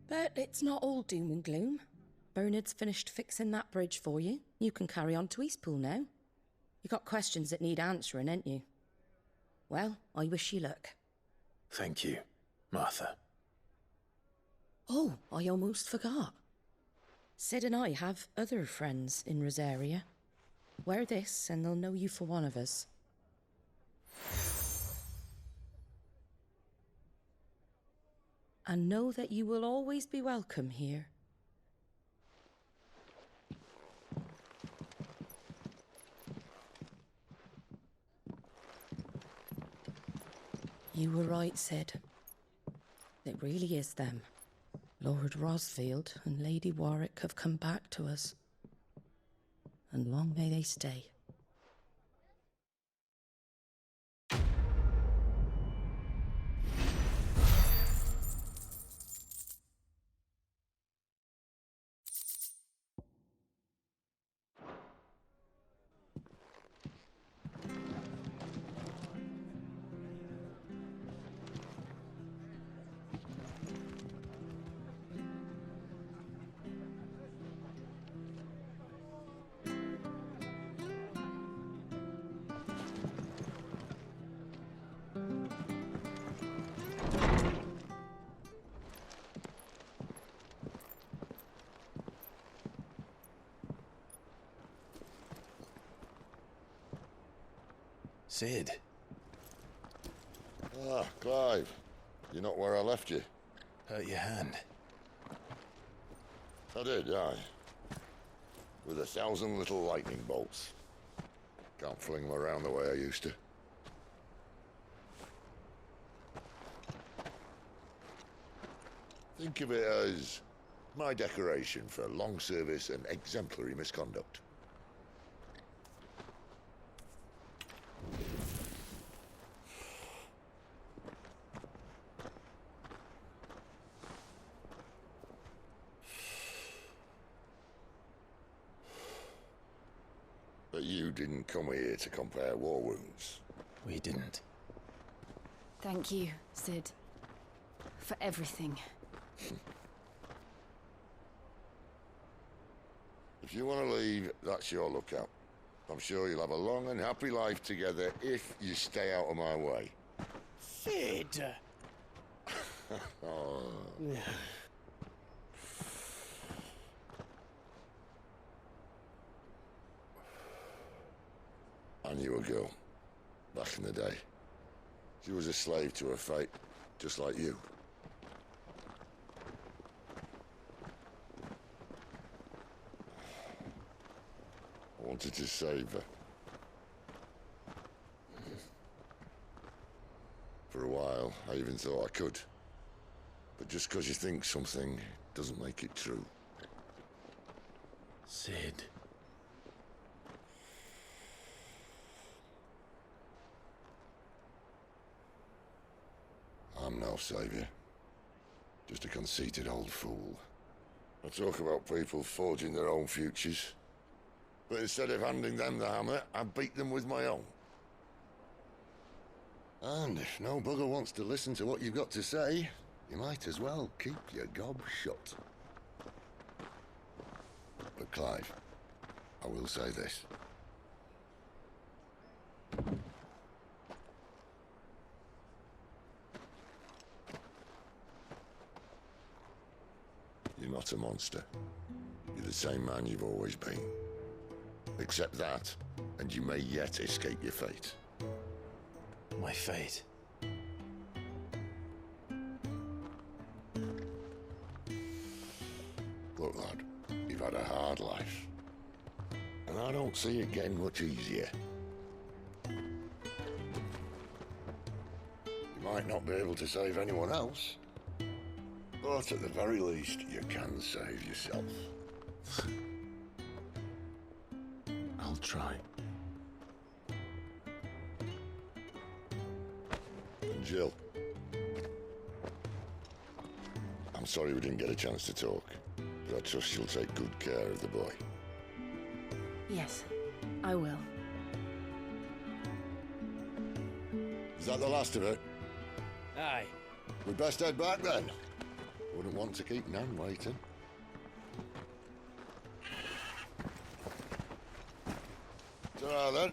Speaker 9: But it's not all doom and gloom. Bernard's finished fixing that bridge for you. You can carry on to Eastpool now. You got questions that need answering, ain't you? Well, I wish you luck.
Speaker 1: Thank you, Martha.
Speaker 9: Oh, I almost forgot. Sid and I have other friends in Rosaria. Wear this and they'll know you for one of us.
Speaker 19: And know that you will always be welcome here. You were right, Sid. It really is them. Lord Rosfield and Lady Warwick have come back to us. And long may they stay.
Speaker 1: Sid.
Speaker 7: Ah, Clive. You're not where I left you.
Speaker 1: Hurt your hand.
Speaker 7: I did, aye. With 1,000 little lightning bolts. Can't fling them around the way I used to. Think of it as my decoration for long service and exemplary misconduct. But you didn't come here to compare war wounds.
Speaker 1: We didn't.
Speaker 16: Thank you, Sid. For everything.
Speaker 7: If you want to leave, that's your lookout. I'm sure you'll have a long and happy life together if you stay out of my way.
Speaker 4: Sid!
Speaker 7: Oh. I knew a girl, back in the day. She was a slave to her fate, just like you. I wanted to save her. For a while, I even thought I could. But just because you think something doesn't make it true.
Speaker 1: Sid.
Speaker 7: I'm no savior. Just a conceited old fool. I talk about people forging their own futures. But instead of handing them the hammer, I beat them with my own. And if no bugger wants to listen to what you've got to say, you might as well keep your gob shut. But Clive, I will say this. You're not a monster. You're the same man you've always been. Accept that, and you may yet escape your fate.
Speaker 1: My fate?
Speaker 7: Look, lad, you've had a hard life. And I don't see it getting much easier. You might not be able to save anyone else, but at the very least, you can save yourself.
Speaker 1: I'll try.
Speaker 7: And Jill, I'm sorry we didn't get a chance to talk, but I trust you'll take good care of the boy.
Speaker 16: Yes, I will.
Speaker 7: Is that the last of it?
Speaker 4: Aye.
Speaker 7: We'd best head back then. Wouldn't want to keep Nan waiting. Ta-ra then.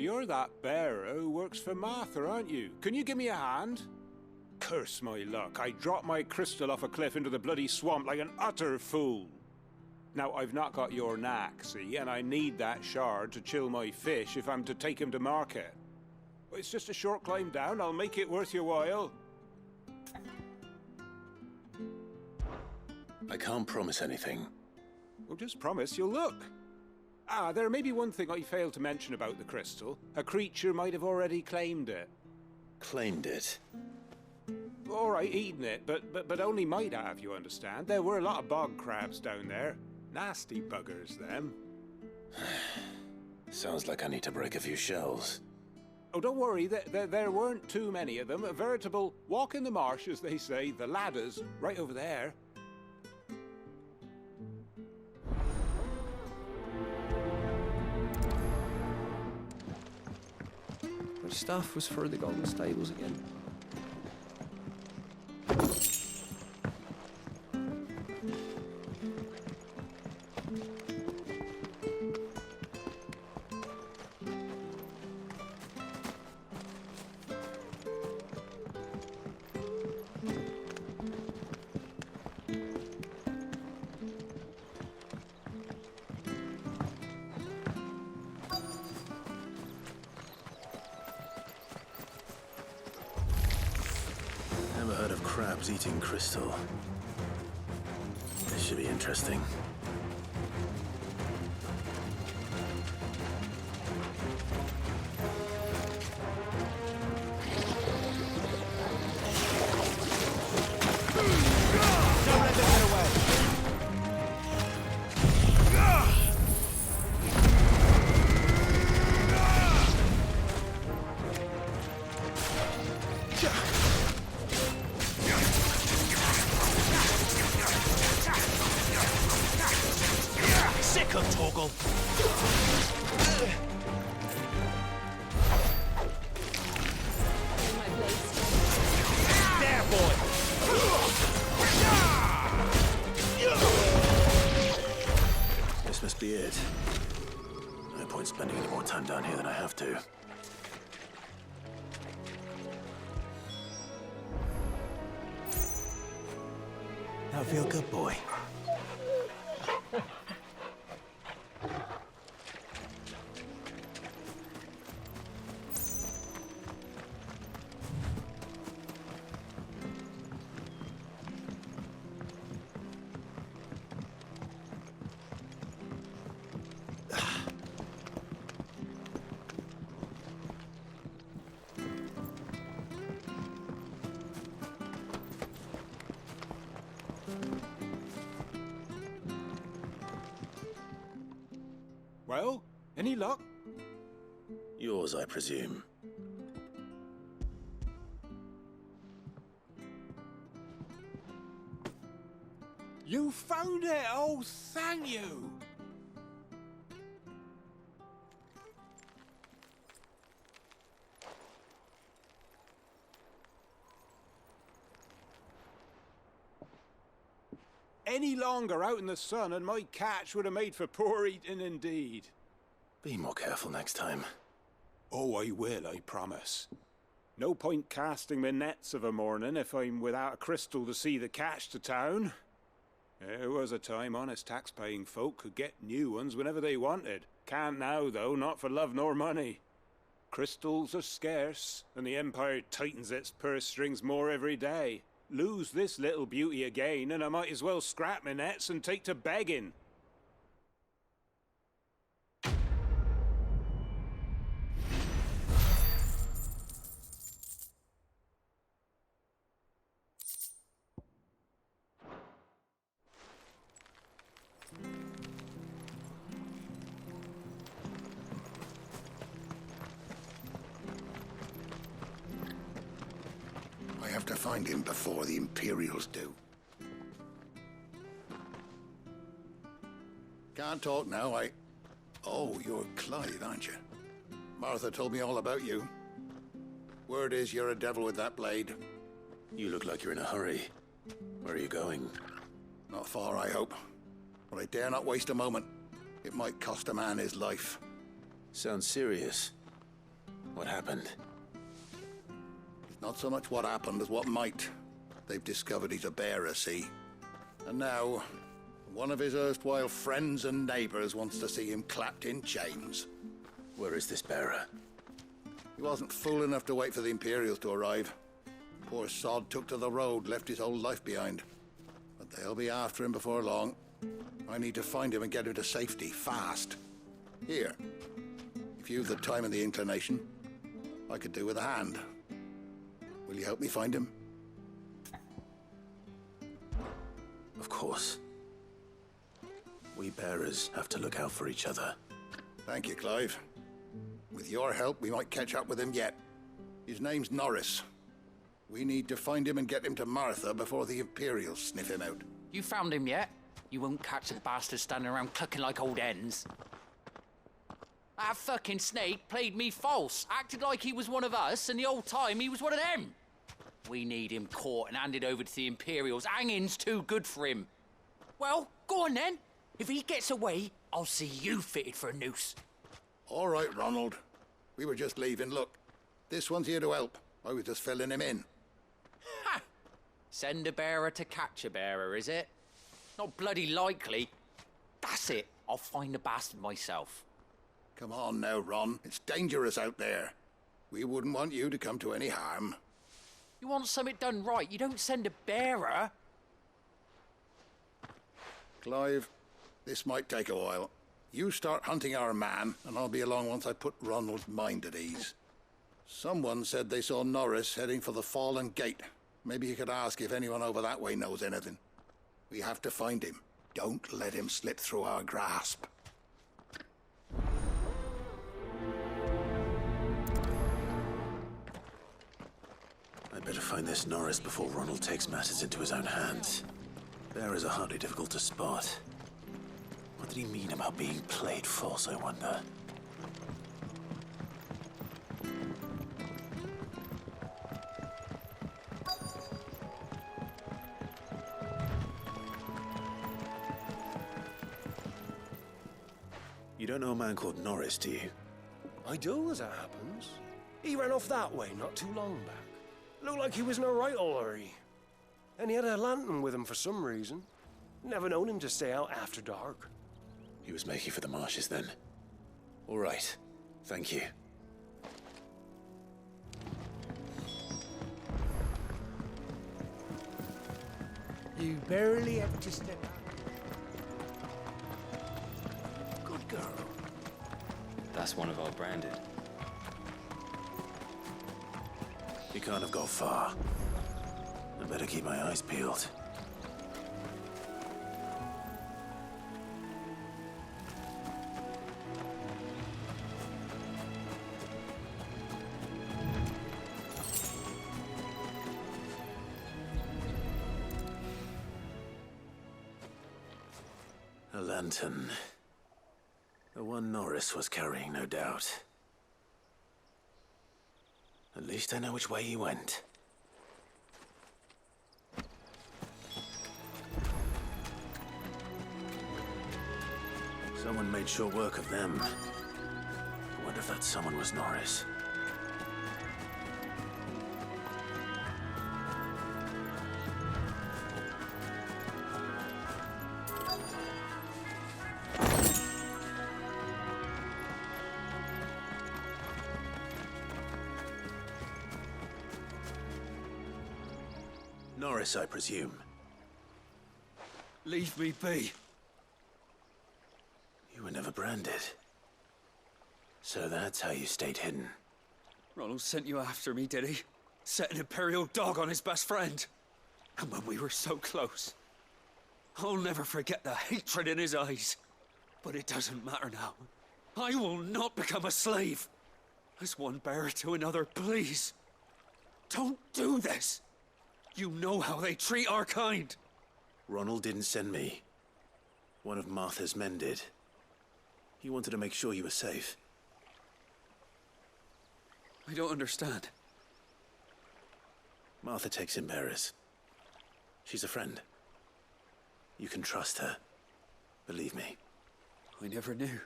Speaker 2: you're that bearer who works for Martha, aren't you? Can you give me a hand? Curse my luck, I dropped my crystal off a cliff into the bloody swamp like an utter fool. Now, I've not got your knack, see, and I need that shard to chill my fish if I'm to take him to market. It's just a short climb down, I'll make it worth your while.
Speaker 1: I can't promise anything.
Speaker 2: Well, just promise you'll look. Ah, there may be one thing I failed to mention about the crystal. A creature might have already claimed it.
Speaker 1: Claimed it?
Speaker 2: All right, eaten it, but only might have, you understand. There were a lot of bog crabs down there. Nasty buggers, them.
Speaker 1: Sounds like I need to break a few shells.
Speaker 2: Oh, don't worry, there weren't too many of them. A veritable walk in the marsh, as they say. The ladder's right over there.
Speaker 5: Which staff was for the Golden Stables again?
Speaker 1: Never heard of crabs eating crystal. This should be interesting.
Speaker 5: Don't let them get away!
Speaker 8: Sick of Torgal!
Speaker 5: There, boy!
Speaker 1: This must be it. No point spending any more time down here than I have to. Now feel good, boy.
Speaker 2: Well, any luck?
Speaker 1: Yours, I presume.
Speaker 2: You found it! Oh, thank you! Any longer out in the sun and my catch would have made for poor eating indeed.
Speaker 1: Be more careful next time.
Speaker 2: Oh, I will, I promise. No point casting my nets of a morning if I'm without a crystal to see the catch to town. There was a time honest tax-paying folk could get new ones whenever they wanted. Can't now, though, not for love nor money. Crystals are scarce, and the Empire tightens its purse strings more every day. Lose this little beauty again, and I might as well scrap my nets and take to begging.
Speaker 7: I have to find him before the Imperials do. Can't talk now, Oh, you're Clyde, aren't you? Martha told me all about you. Word is you're a devil with that blade.
Speaker 1: You look like you're in a hurry. Where are you going?
Speaker 7: Not far, I hope. But I dare not waste a moment. It might cost a man his life.
Speaker 1: Sounds serious. What happened?
Speaker 12: It's not so much what happened as what might. They've discovered he's a bearer, see? And now, one of his erstwhile friends and neighbors wants to see him clapped in chains.
Speaker 1: Where is this bearer?
Speaker 12: He wasn't fool enough to wait for the Imperials to arrive. Poor sod took to the road, left his whole life behind. But they'll be after him before long. I need to find him and get him to safety, fast. Here, if you've the time and the inclination, I could do with a hand. Will you help me find him?
Speaker 1: Of course. We bearers have to look out for each other.
Speaker 12: Thank you, Clive. With your help, we might catch up with him yet. His name's Norris. We need to find him and get him to Martha before the Imperials sniff him out.
Speaker 14: You found him yet? You won't catch a bastard standing around clucking like old hens. That fucking snake played me false, acted like he was one of us, and the whole time he was one of them. We need him caught and handed over to the Imperials. Hanging's too good for him. Well, go on then. If he gets away, I'll see you fitted for a noose.
Speaker 12: All right, Ronald. We were just leaving. Look, this one's here to help. I was just filling him in.
Speaker 14: Ha! Send a bearer to catch a bearer, is it? Not bloody likely. That's it. I'll find the bastard myself.
Speaker 12: Come on now, Ron. It's dangerous out there. We wouldn't want you to come to any harm.
Speaker 14: You want something done right, you don't send a bearer.
Speaker 12: Clive, this might take a while. You start hunting our man, and I'll be along once I put Ronald's mind at ease. Someone said they saw Norris heading for the Fallen Gate. Maybe you could ask if anyone over that way knows anything. We have to find him. Don't let him slip through our grasp.
Speaker 1: I'd better find this Norris before Ronald takes matters into his own hands. Bearers are hardly difficult to spot. What did he mean about being played false, I wonder? You don't know a man called Norris, do you?
Speaker 8: I do, as it happens. He ran off that way not too long back. Looked like he was in a right old hurry. And he had a lantern with him for some reason. Never known him to stay out after dark.
Speaker 1: He was making for the marshes then. All right. Thank you.
Speaker 17: You barely have to step out.
Speaker 8: Good girl.
Speaker 15: That's one of our branded.
Speaker 1: He can't have got far. I better keep my eyes peeled. A lantern. The one Norris was carrying, no doubt. At least I know which way he went. Someone made short work of them. I wonder if that someone was Norris. Norris, I presume.
Speaker 8: Leave me be.
Speaker 1: You were never branded. So that's how you stayed hidden.
Speaker 13: Ronald sent you after me, did he? Set an Imperial dog on his best friend. And when we were so close. I'll never forget the hatred in his eyes. But it doesn't matter now. I will not become a slave. As one bearer to another, please. Don't do this. You know how they treat our kind.
Speaker 1: Ronald didn't send me. One of Martha's men did. He wanted to make sure you were safe.
Speaker 13: I don't understand.
Speaker 1: Martha takes in bearers. She's a friend. You can trust her. Believe me.
Speaker 13: I never knew.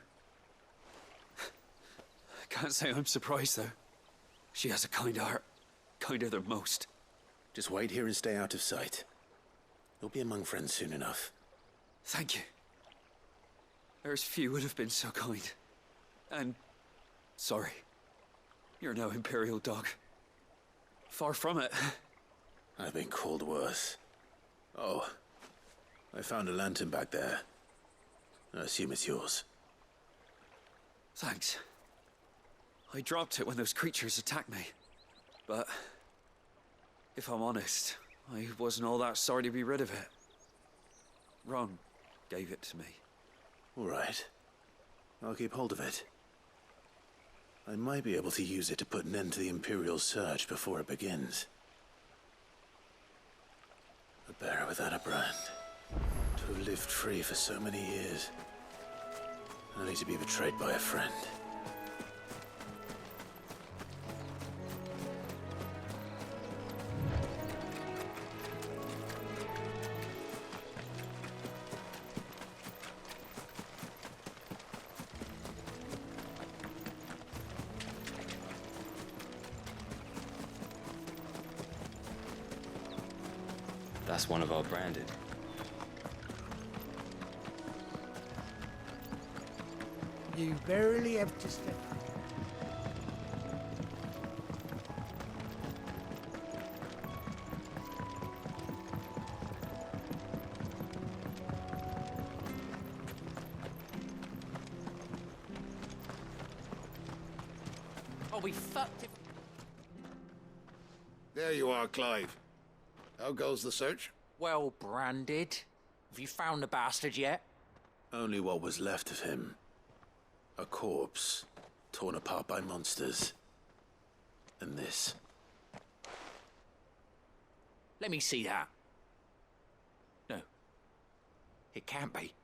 Speaker 13: I can't say I'm surprised, though. She has a kind heart. Kinder than most.
Speaker 1: Just wait here and stay out of sight. You'll be among friends soon enough.
Speaker 13: Thank you. There's few would have been so kind. And sorry. You're no Imperial dog. Far from it.
Speaker 1: I've been called worse. Oh, I found a lantern back there. I assume it's yours.
Speaker 13: Thanks. I dropped it when those creatures attacked me. But if I'm honest, I wasn't all that sorry to be rid of it. Ron gave it to me.
Speaker 1: All right. I'll keep hold of it. I might be able to use it to put an end to the Imperial surge before it begins. A bearer without a brand. To have lived free for so many years. Only to be betrayed by a friend.
Speaker 15: That's one of our branded.
Speaker 17: You barely have to step.
Speaker 14: I'll be fucked if...
Speaker 12: There you are, Clive. How goes the search?
Speaker 14: Well branded. Have you found the bastard yet?
Speaker 1: Only what was left of him. A corpse, torn apart by monsters. And this.
Speaker 14: Let me see that. No. It can't be.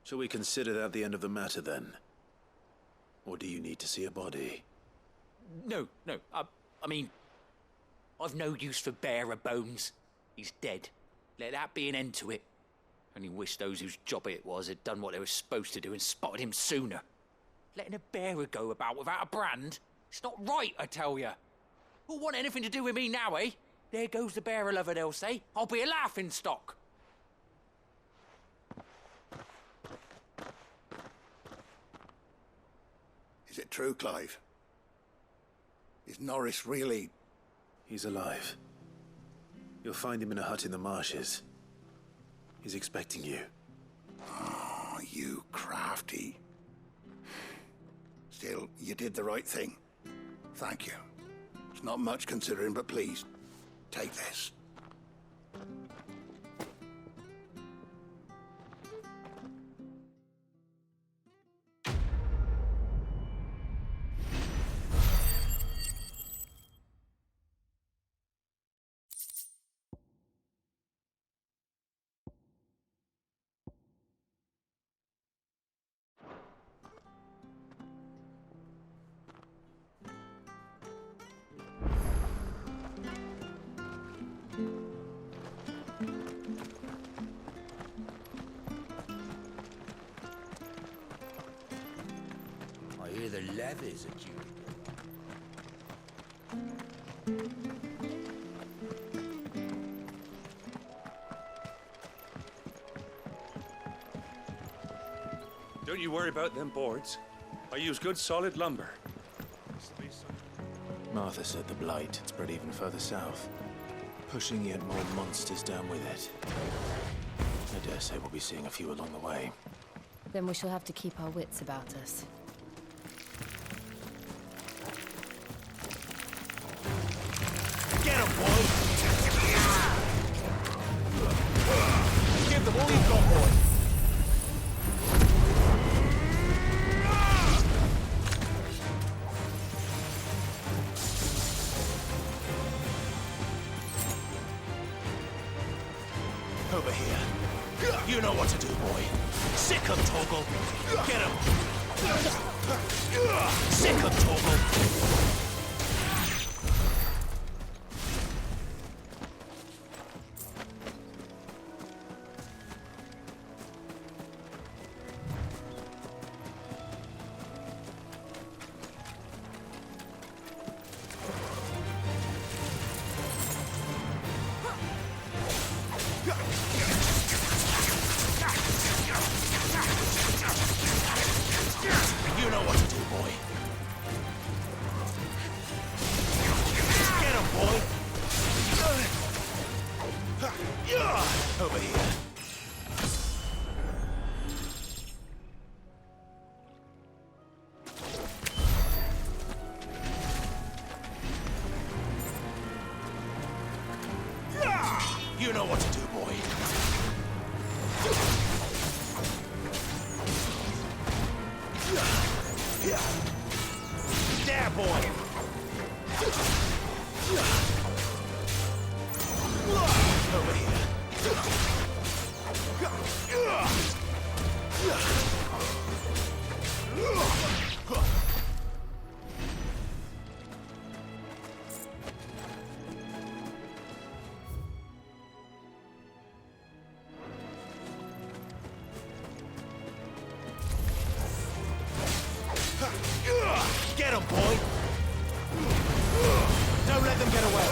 Speaker 1: Shall we consider that the end of the matter, then? Or do you need to see a body?
Speaker 14: No. I mean, I've no use for bearer bones. He's dead. Let that be an end to it. Only wish those whose job it was had done what they were supposed to do and spotted him sooner. Letting a bearer go about without a brand? It's not right, I tell you. Who'll want anything to do with me now, eh? There goes the bearer lover, they'll say. I'll be a laughing stock.
Speaker 12: Is it true, Clive? Is Norris really...
Speaker 1: He's alive. You'll find him in a hut in the marshes. He's expecting you.
Speaker 12: Oh, you crafty. Still, you did the right thing. Thank you. It's not much considering, but please, take this.
Speaker 20: I hear the levies are due.
Speaker 3: Don't you worry about them boards. I use good solid lumber.
Speaker 1: Martha said the blight had spread even further south, pushing yet more monsters down with it. I dare say we'll be seeing a few along the way.
Speaker 16: Then we shall have to keep our wits about us.
Speaker 8: Get him, boy! Give them all you've got, boy! Over here. You know what to do, boy. Sick him, Torgal. Get him. Sick him, Torgal.
Speaker 5: boy! Over here. Get him, boy! Don't let them get away!